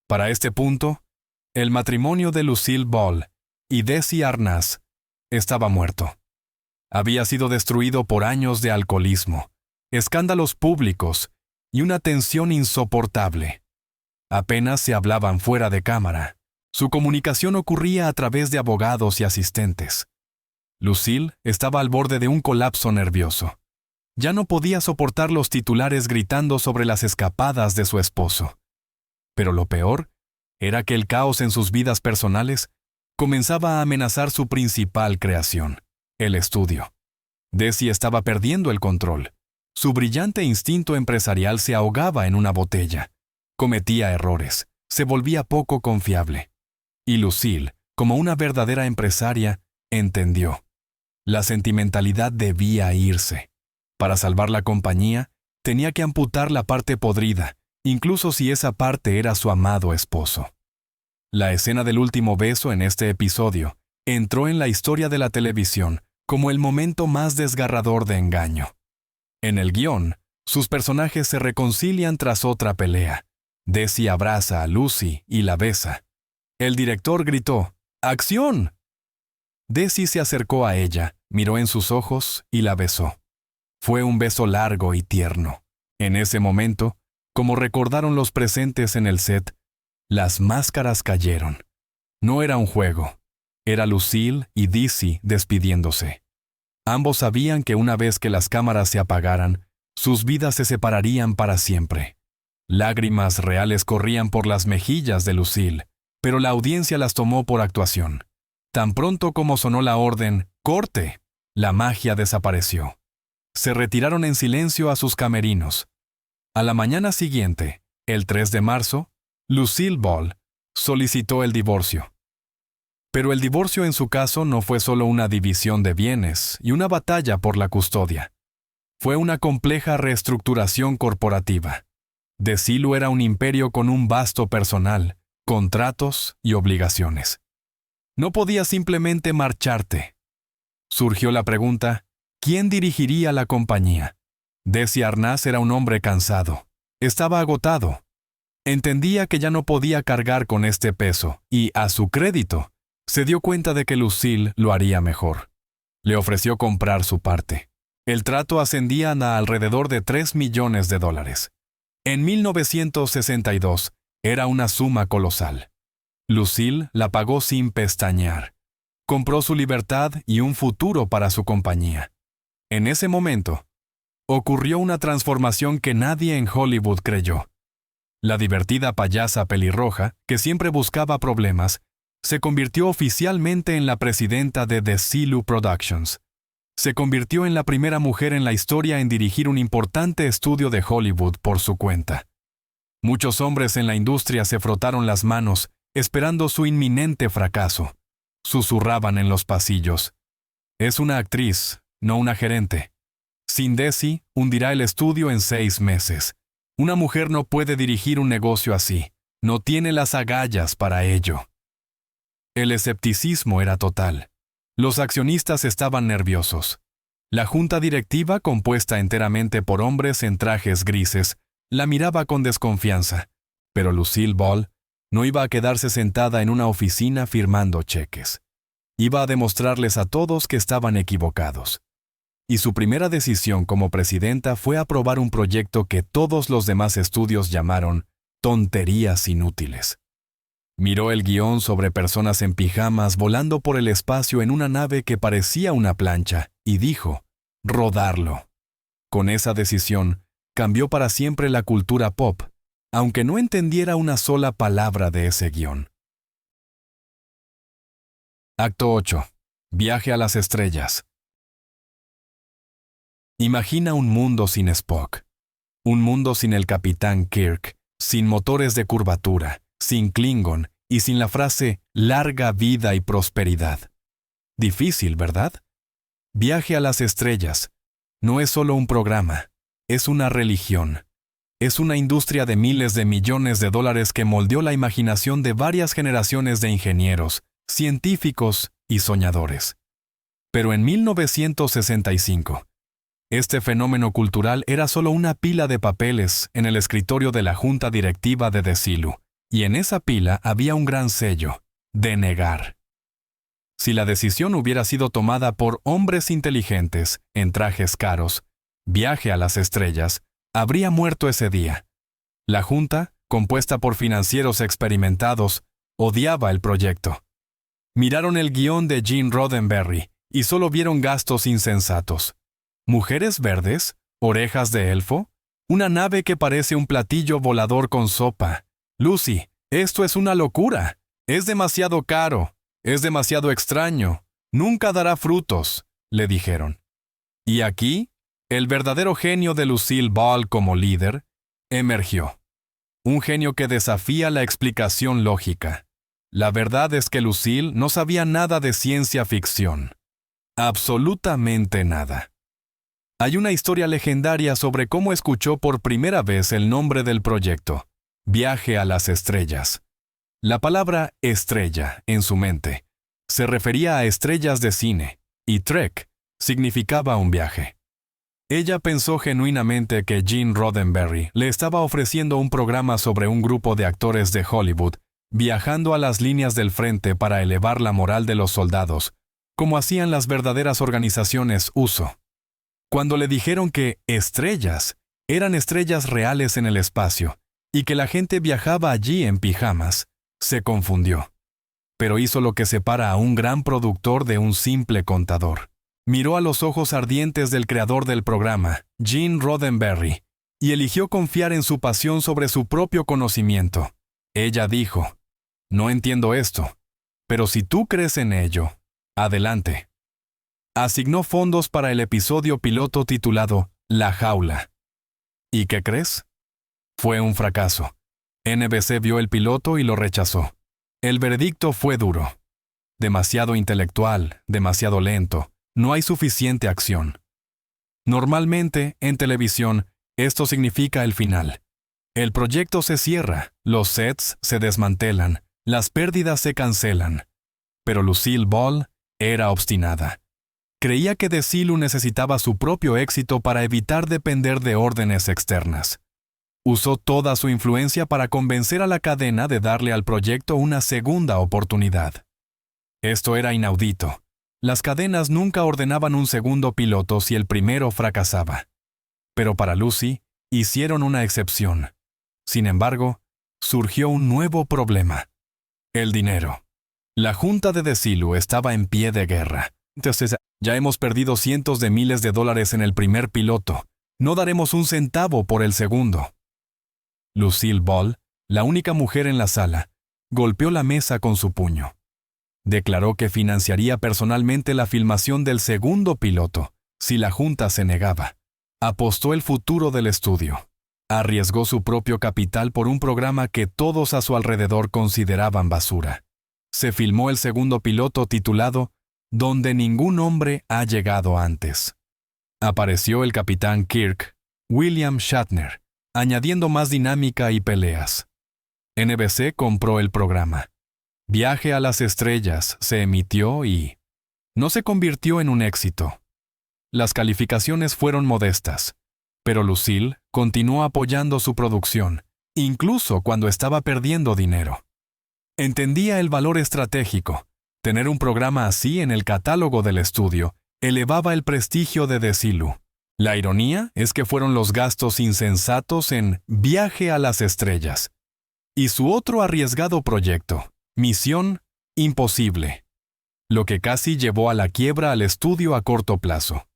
Para este punto, el matrimonio de Lucille Ball y Desi Arnaz estaba muerto. Había sido destruido por años de alcoholismo, escándalos públicos y una tensión insoportable. Apenas se hablaban fuera de cámara. Su comunicación ocurría a través de abogados y asistentes. Lucille estaba al borde de un colapso nervioso. Ya no podía soportar los titulares gritando sobre las escapadas de su esposo. Pero lo peor era que el caos en sus vidas personales comenzaba a amenazar su principal creación, el estudio. Desi estaba perdiendo el control. Su brillante instinto empresarial se ahogaba en una botella. Cometía errores, se volvía poco confiable. Y Lucille, como una verdadera empresaria, entendió: la sentimentalidad debía irse. Para salvar la compañía, tenía que amputar la parte podrida, incluso si esa parte era su amado esposo. La escena del último beso en este episodio entró en la historia de la televisión como el momento más desgarrador de engaño. En el guión, sus personajes se reconcilian tras otra pelea. Desi abraza a Lucy y la besa. El director gritó: ¡Acción! Desi se acercó a ella, miró en sus ojos y la besó. Fue un beso largo y tierno. En ese momento, como recordaron los presentes en el set, las máscaras cayeron. No era un juego. Era Lucille y Desi despidiéndose. Ambos sabían que una vez que las cámaras se apagaran, sus vidas se separarían para siempre. Lágrimas reales corrían por las mejillas de Lucille, pero la audiencia las tomó por actuación. Tan pronto como sonó la orden «¡Corte!», la magia desapareció. Se retiraron en silencio a sus camerinos. A la mañana siguiente, el 3 de marzo, Lucille Ball solicitó el divorcio. Pero el divorcio en su caso no fue solo una división de bienes y una batalla por la custodia. Fue una compleja reestructuración corporativa. The Silu era un imperio con un vasto personal, contratos y obligaciones. No podías simplemente marcharte. Surgió la pregunta, ¿quién dirigiría la compañía? Desi Arnaz era un hombre cansado. Estaba agotado. Entendía que ya no podía cargar con este peso y, a su crédito, se dio cuenta de que Lucille lo haría mejor. Le ofreció comprar su parte. El trato ascendía a alrededor de $3 millones. En 1962 era una suma colosal. Lucille la pagó sin pestañear. Compró su libertad y un futuro para su compañía. En ese momento, ocurrió una transformación que nadie en Hollywood creyó. La divertida payasa pelirroja, que siempre buscaba problemas, se convirtió oficialmente en la presidenta de Desilu Productions. Se convirtió en la primera mujer en la historia en dirigir un importante estudio de Hollywood por su cuenta. Muchos hombres en la industria se frotaron las manos, esperando su inminente fracaso. Susurraban en los pasillos. Es una actriz, no una gerente. Sin Desi, hundirá el estudio en 6 meses. Una mujer no puede dirigir un negocio así. No tiene las agallas para ello. El escepticismo era total. Los accionistas estaban nerviosos. La junta directiva, compuesta enteramente por hombres en trajes grises, la miraba con desconfianza. Pero Lucille Ball no iba a quedarse sentada en una oficina firmando cheques. Iba a demostrarles a todos que estaban equivocados. Y su primera decisión como presidenta fue aprobar un proyecto que todos los demás estudios llamaron tonterías inútiles. Miró el guión sobre personas en pijamas volando por el espacio en una nave que parecía una plancha y dijo, rodarlo. Con esa decisión, cambió para siempre la cultura pop, aunque no entendiera una sola palabra de ese guión. Acto 8. Viaje a las estrellas. Imagina un mundo sin Spock. Un mundo sin el Capitán Kirk, sin motores de curvatura, sin Klingon y sin la frase larga vida y prosperidad. Difícil, ¿verdad? Viaje a las estrellas. No es solo un programa, es una religión. Es una industria de miles de millones de dólares que moldeó la imaginación de varias generaciones de ingenieros, científicos y soñadores. Pero en 1965, este fenómeno cultural era solo una pila de papeles en el escritorio de la junta directiva de Desilu, y en esa pila había un gran sello, de negar. Si la decisión hubiera sido tomada por hombres inteligentes, en trajes caros, viaje a las estrellas, habría muerto ese día. La junta, compuesta por financieros experimentados, odiaba el proyecto. Miraron el guión de Gene Roddenberry y solo vieron gastos insensatos. ¿Mujeres verdes? ¿Orejas de elfo? ¿Una nave que parece un platillo volador con sopa? Lucy, esto es una locura. Es demasiado caro. Es demasiado extraño. Nunca dará frutos, le dijeron. Y aquí, el verdadero genio de Lucille Ball como líder emergió. Un genio que desafía la explicación lógica. La verdad es que Lucille no sabía nada de ciencia ficción. Absolutamente nada. Hay una historia legendaria sobre cómo escuchó por primera vez el nombre del proyecto, Viaje a las Estrellas. La palabra estrella, en su mente, se refería a estrellas de cine, y Trek significaba un viaje. Ella pensó genuinamente que Gene Roddenberry le estaba ofreciendo un programa sobre un grupo de actores de Hollywood viajando a las líneas del frente para elevar la moral de los soldados, como hacían las verdaderas organizaciones USA. Cuando le dijeron que estrellas eran estrellas reales en el espacio y que la gente viajaba allí en pijamas, se confundió. Pero hizo lo que separa a un gran productor de un simple contador. Miró a los ojos ardientes del creador del programa, Gene Roddenberry, y eligió confiar en su pasión sobre su propio conocimiento. Ella dijo, no entiendo esto, pero si tú crees en ello, adelante. Asignó fondos para el episodio piloto titulado La Jaula. ¿Y qué crees? Fue un fracaso. NBC vio el piloto y lo rechazó. El veredicto fue duro. Demasiado intelectual, demasiado lento, no hay suficiente acción. Normalmente, en televisión, esto significa el final. El proyecto se cierra, los sets se desmantelan, las pérdidas se cancelan. Pero Lucille Ball era obstinada. Creía que Desilu necesitaba su propio éxito para evitar depender de órdenes externas. Usó toda su influencia para convencer a la cadena de darle al proyecto una segunda oportunidad. Esto era inaudito. Las cadenas nunca ordenaban un segundo piloto si el primero fracasaba. Pero para Lucy, hicieron una excepción. Sin embargo, surgió un nuevo problema: el dinero. La junta de Desilu estaba en pie de guerra. Entonces, ya hemos perdido cientos de miles de dólares en el primer piloto. No daremos un centavo por el segundo. Lucille Ball, la única mujer en la sala, golpeó la mesa con su puño. Declaró que financiaría personalmente la filmación del segundo piloto, si la junta se negaba. Apostó el futuro del estudio. Arriesgó su propio capital por un programa que todos a su alrededor consideraban basura. Se filmó el segundo piloto titulado Donde ningún hombre ha llegado antes. Apareció el capitán Kirk, William Shatner, añadiendo más dinámica y peleas. NBC compró el programa. Viaje a las Estrellas se emitió y no se convirtió en un éxito. Las calificaciones fueron modestas, pero Lucille continuó apoyando su producción, incluso cuando estaba perdiendo dinero. Entendía el valor estratégico. Tener un programa así en el catálogo del estudio elevaba el prestigio de Desilu. La ironía es que fueron los gastos insensatos en Viaje a las Estrellas y su otro arriesgado proyecto, Misión Imposible, lo que casi llevó a la quiebra al estudio a corto plazo.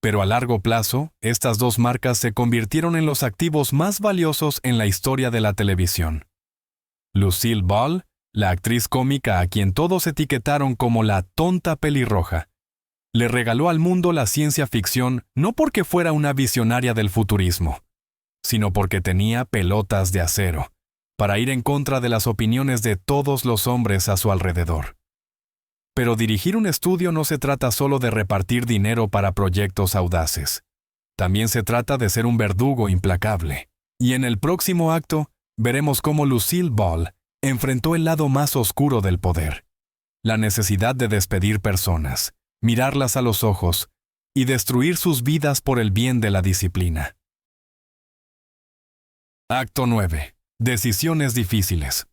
Pero a largo plazo, estas dos marcas se convirtieron en los activos más valiosos en la historia de la televisión. Lucille Ball, la actriz cómica a quien todos etiquetaron como la tonta pelirroja, le regaló al mundo la ciencia ficción no porque fuera una visionaria del futurismo, sino porque tenía pelotas de acero, para ir en contra de las opiniones de todos los hombres a su alrededor. Pero dirigir un estudio no se trata solo de repartir dinero para proyectos audaces. También se trata de ser un verdugo implacable. Y en el próximo acto, veremos cómo Lucille Ball enfrentó el lado más oscuro del poder: la necesidad de despedir personas, mirarlas a los ojos y destruir sus vidas por el bien de la disciplina. Acto 9. Decisiones difíciles.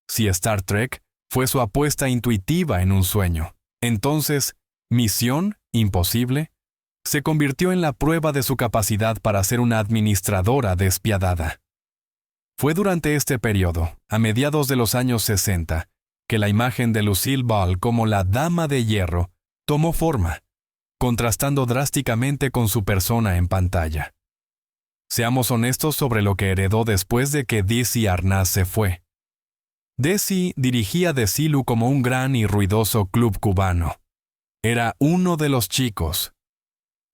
Si Star Trek fue su apuesta intuitiva en un sueño, entonces, Misión Imposible se convirtió en la prueba de su capacidad para ser una administradora despiadada. Fue durante este periodo, a mediados de los años 60, que la imagen de Lucille Ball como la Dama de Hierro tomó forma, contrastando drásticamente con su persona en pantalla. Seamos honestos sobre lo que heredó después de que Desi Arnaz se fue. Desi dirigía Desilu como un gran y ruidoso club cubano. Era uno de los chicos.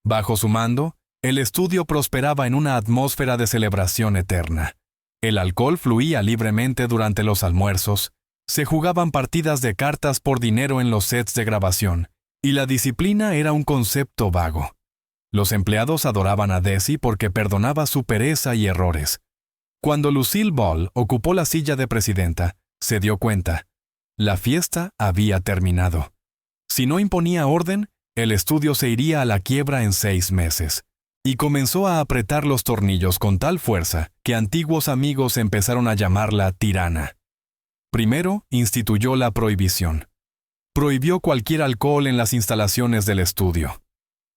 Bajo su mando, el estudio prosperaba en una atmósfera de celebración eterna. El alcohol fluía libremente durante los almuerzos, se jugaban partidas de cartas por dinero en los sets de grabación, y la disciplina era un concepto vago. Los empleados adoraban a Desi porque perdonaba su pereza y errores. Cuando Lucille Ball ocupó la silla de presidenta, se dio cuenta: la fiesta había terminado. Si no imponía orden, el estudio se iría a la quiebra en 6 meses. Y comenzó a apretar los tornillos con tal fuerza que antiguos amigos empezaron a llamarla tirana. Primero, instituyó la prohibición. Prohibió cualquier alcohol en las instalaciones del estudio.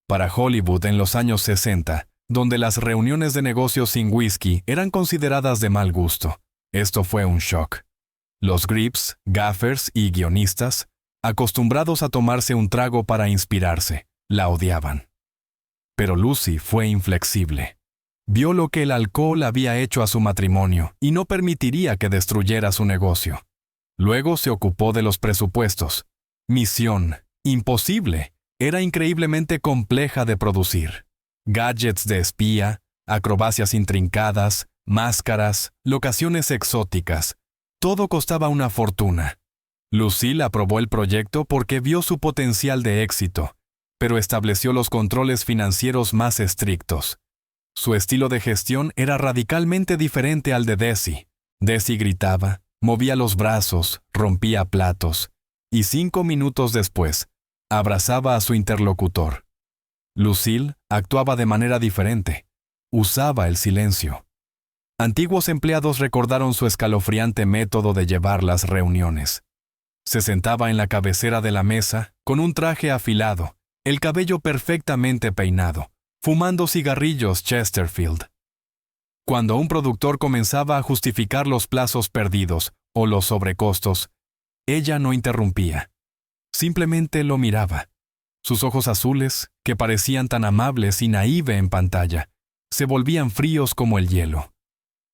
Para Hollywood en los años 60, donde las reuniones de negocios sin whisky eran consideradas de mal gusto, esto fue un shock. Los grips, gaffers y guionistas, acostumbrados a tomarse un trago para inspirarse, la odiaban. Pero Lucy fue inflexible. Vio lo que el alcohol había hecho a su matrimonio y no permitiría que destruyera su negocio. Luego se ocupó de los presupuestos. Misión Imposible era increíblemente compleja de producir. Gadgets de espía, acrobacias intrincadas, máscaras, locaciones exóticas. Todo costaba una fortuna. Lucille aprobó el proyecto porque vio su potencial de éxito, pero estableció los controles financieros más estrictos. Su estilo de gestión era radicalmente diferente al de Desi. Desi gritaba, movía los brazos, rompía platos, y 5 minutos después, Abrazaba a su interlocutor. Lucille actuaba de manera diferente. Usaba el silencio. Antiguos empleados recordaron su escalofriante método de llevar las reuniones. Se sentaba en la cabecera de la mesa, con un traje afilado, el cabello perfectamente peinado, fumando cigarrillos Chesterfield. Cuando un productor comenzaba a justificar los plazos perdidos o los sobrecostos, ella no interrumpía. Simplemente lo miraba. Sus ojos azules, que parecían tan amables y naïve en pantalla, se volvían fríos como el hielo.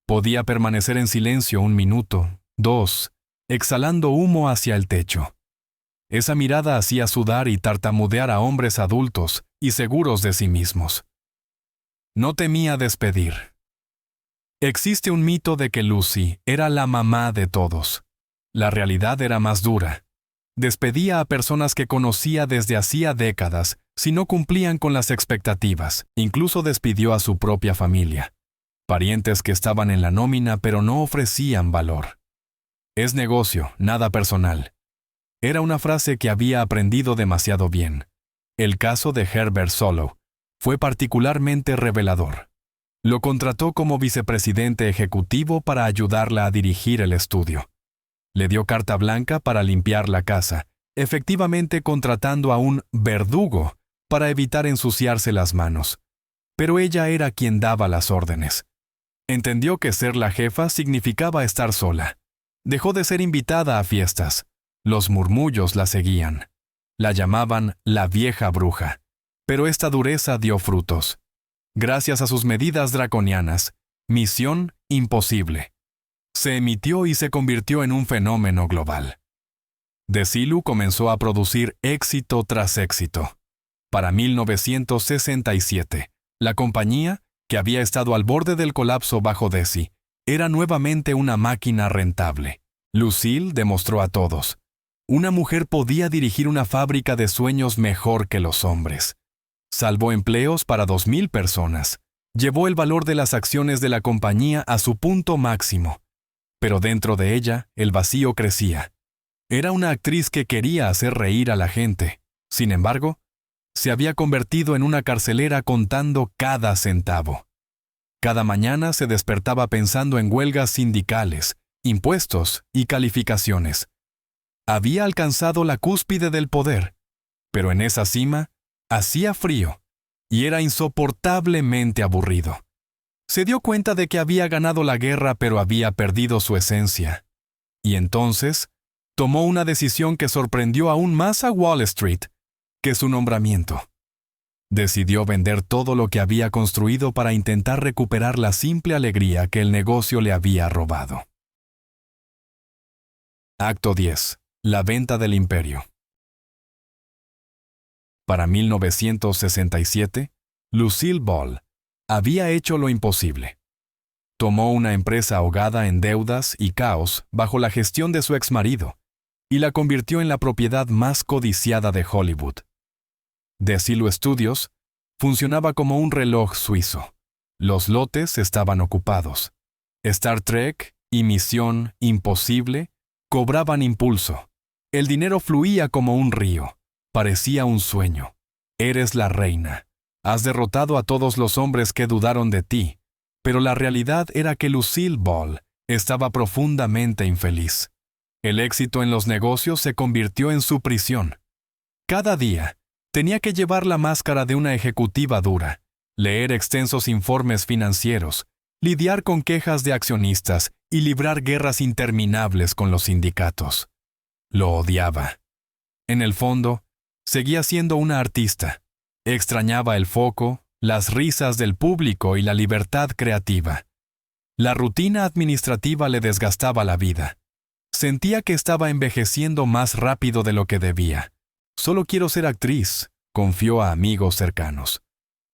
Podía permanecer en silencio 1 minuto, 2, exhalando humo hacia el techo. Esa mirada hacía sudar y tartamudear a hombres adultos y seguros de sí mismos. No temía despedir. Existe un mito de que Lucy era la mamá de todos. La realidad era más dura. Despedía a personas que conocía desde hacía décadas si no cumplían con las expectativas. Incluso despidió a su propia familia. Parientes que estaban en la nómina pero no ofrecían valor. Es negocio, nada personal. Era una frase que había aprendido demasiado bien. El caso de Herbert Solow fue particularmente revelador. Lo contrató como vicepresidente ejecutivo para ayudarla a dirigir el estudio. Le dio carta blanca para limpiar la casa, efectivamente contratando a un verdugo para evitar ensuciarse las manos. Pero ella era quien daba las órdenes. Entendió que ser la jefa significaba estar sola. Dejó de ser invitada a fiestas. Los murmullos la seguían. La llamaban la vieja bruja. Pero esta dureza dio frutos. Gracias a sus medidas draconianas, misión imposible. Se emitió y se convirtió en un fenómeno global. Desilu comenzó a producir éxito tras éxito. Para 1967, la compañía, que había estado al borde del colapso bajo Desi, era nuevamente una máquina rentable. Lucille demostró a todos: una mujer podía dirigir una fábrica de sueños mejor que los hombres. Salvó empleos para 2,000 personas. Llevó el valor de las acciones de la compañía a su punto máximo. Pero dentro de ella, el vacío crecía. Era una actriz que quería hacer reír a la gente. Sin embargo, se había convertido en una carcelera contando cada centavo. Cada mañana se despertaba pensando en huelgas sindicales, impuestos y calificaciones. Había alcanzado la cúspide del poder, pero en esa cima hacía frío y era insoportablemente aburrido. Se dio cuenta de que había ganado la guerra, pero había perdido su esencia. Y entonces tomó una decisión que sorprendió aún más a Wall Street que su nombramiento. Decidió vender todo lo que había construido para intentar recuperar la simple alegría que el negocio le había robado. Acto 10. La venta del imperio. Para 1967, Lucille Ball había hecho lo imposible. Tomó una empresa ahogada en deudas y caos bajo la gestión de su exmarido y la convirtió en la propiedad más codiciada de Hollywood. Desilu Studios funcionaba como un reloj suizo. Los lotes estaban ocupados. Star Trek y Misión Imposible cobraban impulso. El dinero fluía como un río. Parecía un sueño. Eres la reina. Has derrotado a todos los hombres que dudaron de ti. Pero la realidad era que Lucille Ball estaba profundamente infeliz. El éxito en los negocios se convirtió en su prisión. Cada día tenía que llevar la máscara de una ejecutiva dura, leer extensos informes financieros, lidiar con quejas de accionistas y librar guerras interminables con los sindicatos. Lo odiaba. En el fondo, seguía siendo una artista. Extrañaba el foco, las risas del público y la libertad creativa. La rutina administrativa le desgastaba la vida. Sentía que estaba envejeciendo más rápido de lo que debía. Solo quiero ser actriz, confió a amigos cercanos.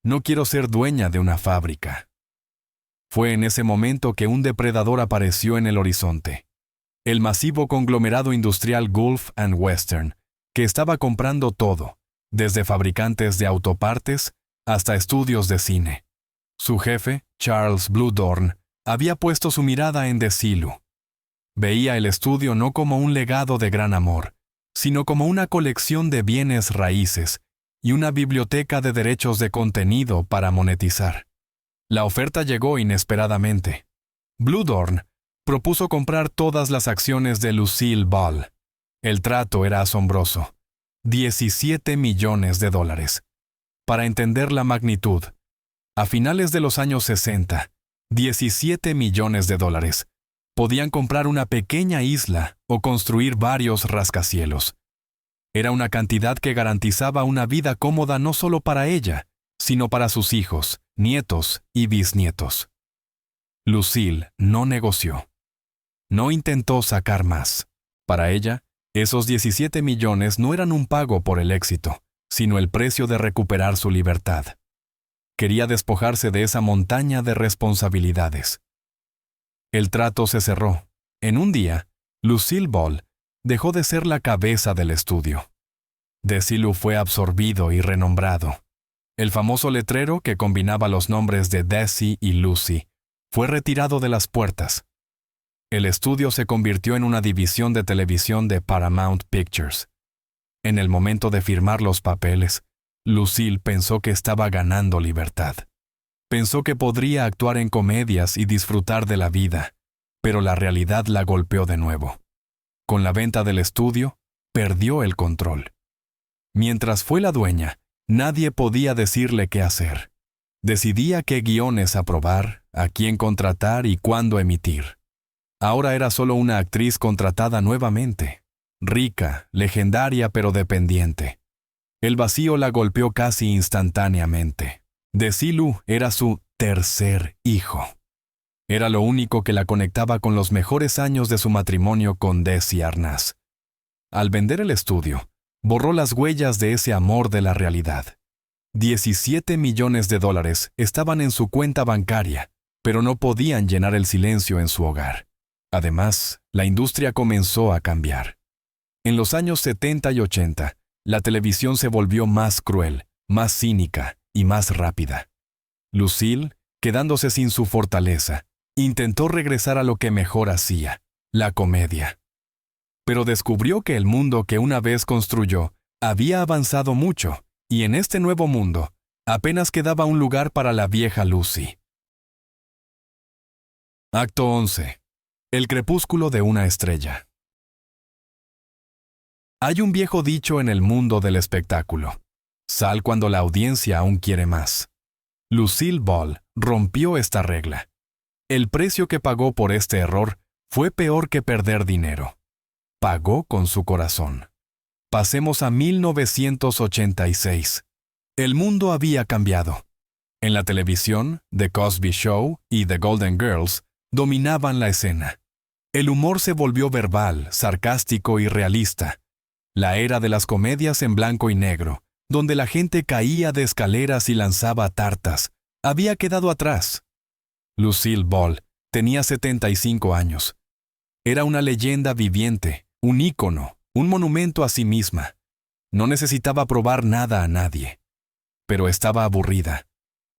No quiero ser dueña de una fábrica. Fue en ese momento que un depredador apareció en el horizonte. El masivo conglomerado industrial Gulf and Western, que estaba comprando todo, desde fabricantes de autopartes hasta estudios de cine. Su jefe, Charles Bluedorn, había puesto su mirada en Desilu. Veía el estudio no como un legado de gran amor, sino como una colección de bienes raíces y una biblioteca de derechos de contenido para monetizar. La oferta llegó inesperadamente. Bluedorn propuso comprar todas las acciones de Lucille Ball. El trato era asombroso. $17 millones. Para entender la magnitud, a finales de los años 60, $17 millones podían comprar una pequeña isla o construir varios rascacielos. Era una cantidad que garantizaba una vida cómoda no solo para ella, sino para sus hijos, nietos y bisnietos. Lucille no negoció. No intentó sacar más. Para ella, esos 17 millones no eran un pago por el éxito, sino el precio de recuperar su libertad. Quería despojarse de esa montaña de responsabilidades. El trato se cerró. En un día, Lucille Ball dejó de ser la cabeza del estudio. Desilu fue absorbido y renombrado. El famoso letrero que combinaba los nombres de Desi y Lucy fue retirado de las puertas. El estudio se convirtió en una división de televisión de Paramount Pictures. En el momento de firmar los papeles, Lucille pensó que estaba ganando libertad. Pensó que podría actuar en comedias y disfrutar de la vida, pero la realidad la golpeó de nuevo. Con la venta del estudio, perdió el control. Mientras fue la dueña, nadie podía decirle qué hacer. Decidía qué guiones aprobar, a quién contratar y cuándo emitir. Ahora era solo una actriz contratada nuevamente, rica, legendaria pero dependiente. El vacío la golpeó casi instantáneamente. Desilu era su tercer hijo. Era lo único que la conectaba con los mejores años de su matrimonio con Desi Arnaz. Al vender el estudio, borró las huellas de ese amor de la realidad. $17 millones estaban en su cuenta bancaria, pero no podían llenar el silencio en su hogar. Además, la industria comenzó a cambiar. En los años 70 y 80, la televisión se volvió más cruel, más cínica y más rápida. Lucille, quedándose sin su fortaleza, intentó regresar a lo que mejor hacía, la comedia. Pero descubrió que el mundo que una vez construyó había avanzado mucho, y en este nuevo mundo apenas quedaba un lugar para la vieja Lucy. Acto 11. El crepúsculo de una estrella. Hay un viejo dicho en el mundo del espectáculo: sal cuando la audiencia aún quiere más. Lucille Ball rompió esta regla. El precio que pagó por este error fue peor que perder dinero. Pagó con su corazón. Pasemos a 1986. El mundo había cambiado. En la televisión, The Cosby Show y The Golden Girls dominaban la escena. El humor se volvió verbal, sarcástico y realista. La era de las comedias en blanco y negro, donde la gente caía de escaleras y lanzaba tartas, había quedado atrás. Lucille Ball tenía 75 años. Era una leyenda viviente, un ícono, un monumento a sí misma. No necesitaba probar nada a nadie. Pero estaba aburrida.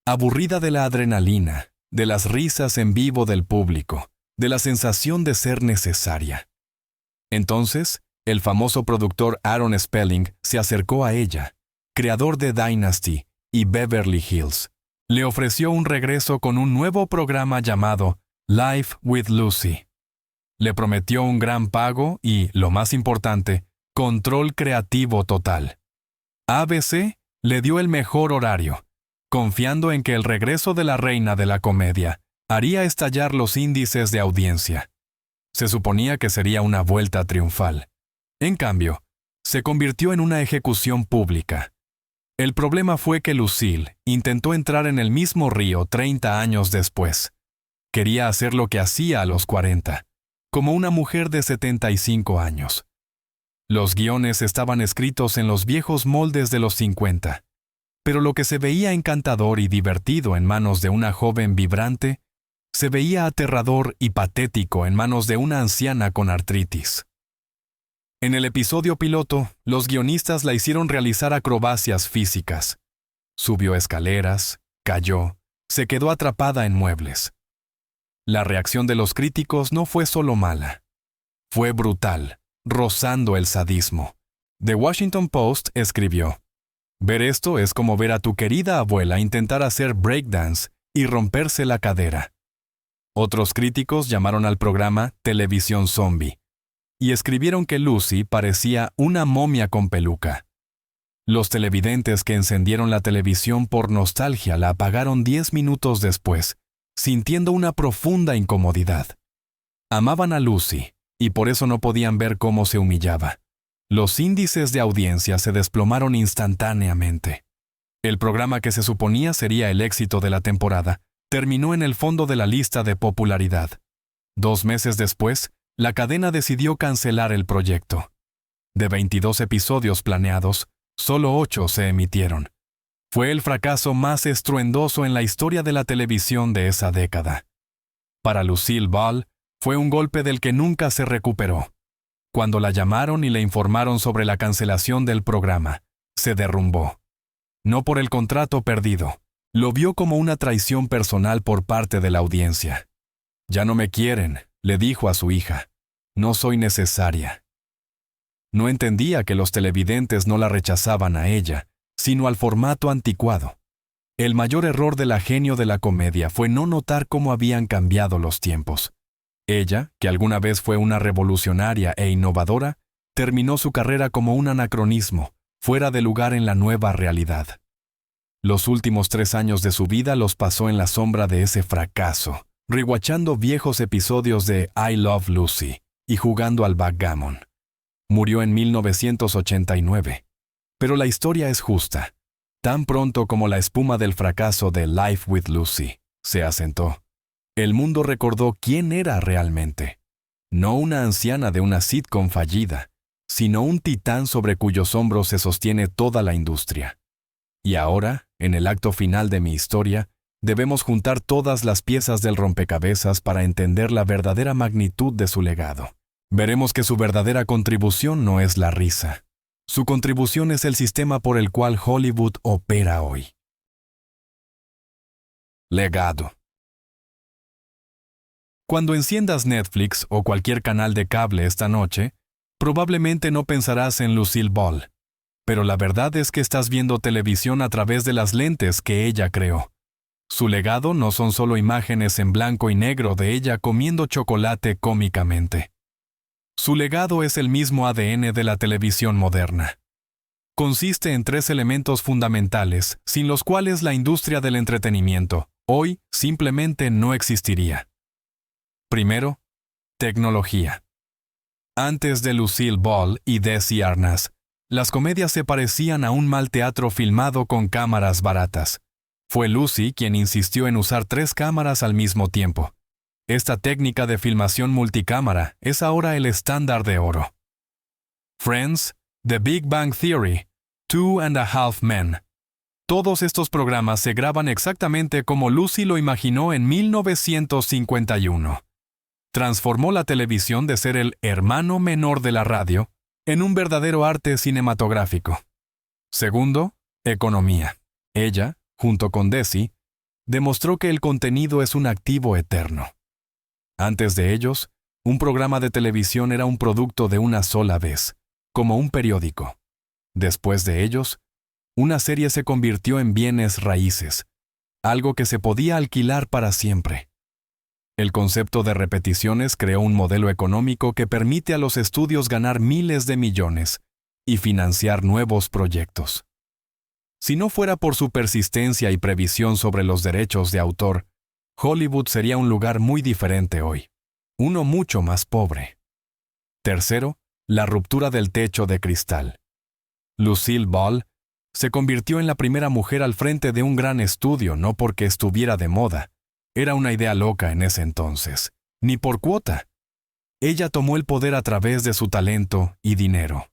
Aburrida de la adrenalina, de las risas en vivo del público, de la sensación de ser necesaria. Entonces, el famoso productor Aaron Spelling se acercó a ella, creador de Dynasty y Beverly Hills. Le ofreció un regreso con un nuevo programa llamado Life with Lucy. Le prometió un gran pago y, lo más importante, control creativo total. ABC le dio el mejor horario, confiando en que el regreso de la reina de la comedia haría estallar los índices de audiencia. Se suponía que sería una vuelta triunfal. En cambio, se convirtió en una ejecución pública. El problema fue que Lucille intentó entrar en el mismo río 30 años después. Quería hacer lo que hacía a los 40, como una mujer de 75 años. Los guiones estaban escritos en los viejos moldes de los 50, pero lo que se veía encantador y divertido en manos de una joven vibrante, se veía aterrador y patético en manos de una anciana con artritis. En el episodio piloto, los guionistas la hicieron realizar acrobacias físicas. Subió escaleras, cayó, se quedó atrapada en muebles. La reacción de los críticos no fue solo mala. Fue brutal, rozando el sadismo. The Washington Post escribió: «Ver esto es como ver a tu querida abuela intentar hacer breakdance y romperse la cadera». Otros críticos llamaron al programa Televisión Zombie y escribieron que Lucy parecía una momia con peluca. Los televidentes que encendieron la televisión por nostalgia la apagaron 10 minutos después, sintiendo una profunda incomodidad. Amaban a Lucy y por eso no podían ver cómo se humillaba. Los índices de audiencia se desplomaron instantáneamente. El programa que se suponía sería el éxito de la temporada terminó en el fondo de la lista de popularidad. 2 meses después, la cadena decidió cancelar el proyecto. De 22 episodios planeados, solo 8 se emitieron. Fue el fracaso más estruendoso en la historia de la televisión de esa década. Para Lucille Ball, fue un golpe del que nunca se recuperó. Cuando la llamaron y le informaron sobre la cancelación del programa, se derrumbó. No por el contrato perdido, lo vio como una traición personal por parte de la audiencia. «Ya no me quieren», le dijo a su hija. «No soy necesaria». No entendía que los televidentes no la rechazaban a ella, sino al formato anticuado. El mayor error de la genio de la comedia fue no notar cómo habían cambiado los tiempos. Ella, que alguna vez fue una revolucionaria e innovadora, terminó su carrera como un anacronismo, fuera de lugar en la nueva realidad. Los últimos 3 años de su vida los pasó en la sombra de ese fracaso, rewatchando viejos episodios de I Love Lucy y jugando al backgammon. Murió en 1989. Pero la historia es justa. Tan pronto como la espuma del fracaso de Life with Lucy se asentó, el mundo recordó quién era realmente. No una anciana de una sitcom fallida, sino un titán sobre cuyos hombros se sostiene toda la industria. Y ahora, en el acto final de mi historia, debemos juntar todas las piezas del rompecabezas para entender la verdadera magnitud de su legado. Veremos que su verdadera contribución no es la risa. Su contribución es el sistema por el cual Hollywood opera hoy. Legado. Cuando enciendas Netflix o cualquier canal de cable esta noche, probablemente no pensarás en Lucille Ball. Pero la verdad es que estás viendo televisión a través de las lentes que ella creó. Su legado no son solo imágenes en blanco y negro de ella comiendo chocolate cómicamente. Su legado es el mismo ADN de la televisión moderna. Consiste en 3 elementos fundamentales, sin los cuales la industria del entretenimiento, hoy, simplemente no existiría. Primero, tecnología. Antes de Lucille Ball y Desi Arnaz, las comedias se parecían a un mal teatro filmado con cámaras baratas. Fue Lucy quien insistió en usar 3 cámaras al mismo tiempo. Esta técnica de filmación multicámara es ahora el estándar de oro. Friends, The Big Bang Theory, 2.5 Men. Todos estos programas se graban exactamente como Lucy lo imaginó en 1951. Transformó la televisión de ser el hermano menor de la radio en un verdadero arte cinematográfico. Segundo, economía. Ella, junto con Desi, demostró que el contenido es un activo eterno. Antes de ellos, un programa de televisión era un producto de una sola vez, como un periódico. Después de ellos, una serie se convirtió en bienes raíces, algo que se podía alquilar para siempre. El concepto de repeticiones creó un modelo económico que permite a los estudios ganar miles de millones y financiar nuevos proyectos. Si no fuera por su persistencia y previsión sobre los derechos de autor, Hollywood sería un lugar muy diferente hoy, uno mucho más pobre. Tercero, la ruptura del techo de cristal. Lucille Ball se convirtió en la primera mujer al frente de un gran estudio no porque estuviera de moda, era una idea loca en ese entonces, ni por cuota. Ella tomó el poder a través de su talento y dinero.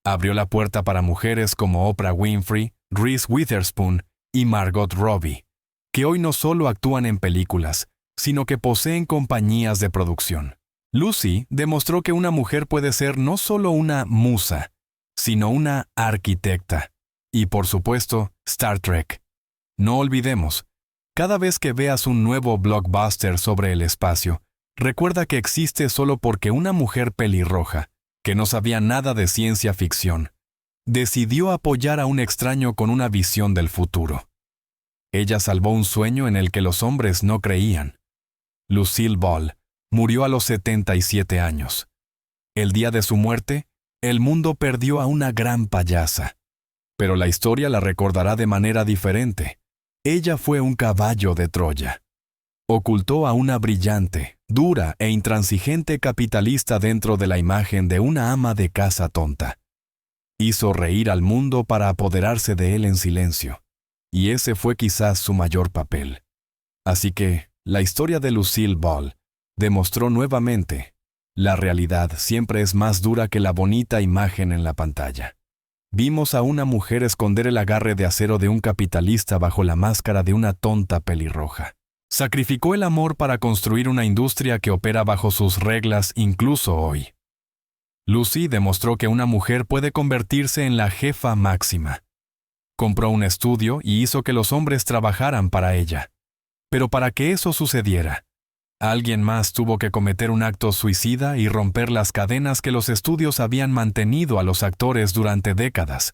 Abrió la puerta para mujeres como Oprah Winfrey, Reese Witherspoon y Margot Robbie, que hoy no solo actúan en películas, sino que poseen compañías de producción. Lucy demostró que una mujer puede ser no solo una musa, sino una arquitecta. Y por supuesto, Star Trek. No olvidemos, cada vez que veas un nuevo blockbuster sobre el espacio, recuerda que existe solo porque una mujer pelirroja, que no sabía nada de ciencia ficción, decidió apoyar a un extraño con una visión del futuro. Ella salvó un sueño en el que los hombres no creían. Lucille Ball murió a los 77 años. El día de su muerte, el mundo perdió a una gran payasa. Pero la historia la recordará de manera diferente. Ella fue un caballo de Troya. Ocultó a una brillante, dura e intransigente capitalista dentro de la imagen de una ama de casa tonta. Hizo reír al mundo para apoderarse de él en silencio. Y ese fue quizás su mayor papel. Así que, la historia de Lucille Ball demostró nuevamente, la realidad siempre es más dura que la bonita imagen en la pantalla. Vimos a una mujer esconder el agarre de acero de un capitalista bajo la máscara de una tonta pelirroja. Sacrificó el amor para construir una industria que opera bajo sus reglas incluso hoy. Lucy demostró que una mujer puede convertirse en la jefa máxima. Compró un estudio y hizo que los hombres trabajaran para ella. Pero para que eso sucediera, alguien más tuvo que cometer un acto suicida y romper las cadenas que los estudios habían mantenido a los actores durante décadas.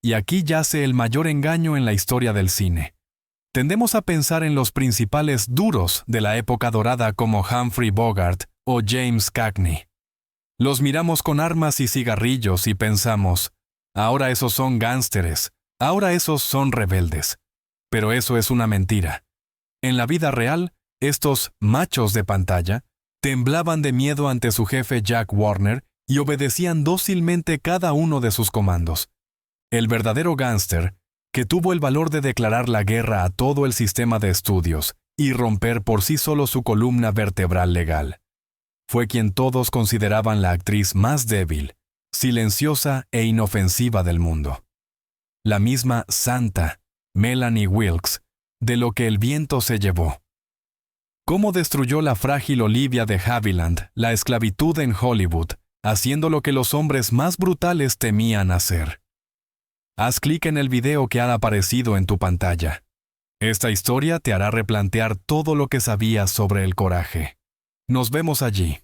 Y aquí yace el mayor engaño en la historia del cine. Tendemos a pensar en los principales duros de la época dorada como Humphrey Bogart o James Cagney. Los miramos con armas y cigarrillos y pensamos, ahora esos son gánsteres, ahora esos son rebeldes. Pero eso es una mentira. En la vida real, estos machos de pantalla temblaban de miedo ante su jefe Jack Warner y obedecían dócilmente cada uno de sus comandos. El verdadero gánster, que tuvo el valor de declarar la guerra a todo el sistema de estudios y romper por sí solo su columna vertebral legal, fue quien todos consideraban la actriz más débil, silenciosa e inofensiva del mundo. La misma santa, Melanie Wilkes, de lo que el viento se llevó. ¿Cómo destruyó la frágil Olivia de Havilland la esclavitud en Hollywood, haciendo lo que los hombres más brutales temían hacer? Haz clic en el video que ha aparecido en tu pantalla. Esta historia te hará replantear todo lo que sabías sobre el coraje. Nos vemos allí.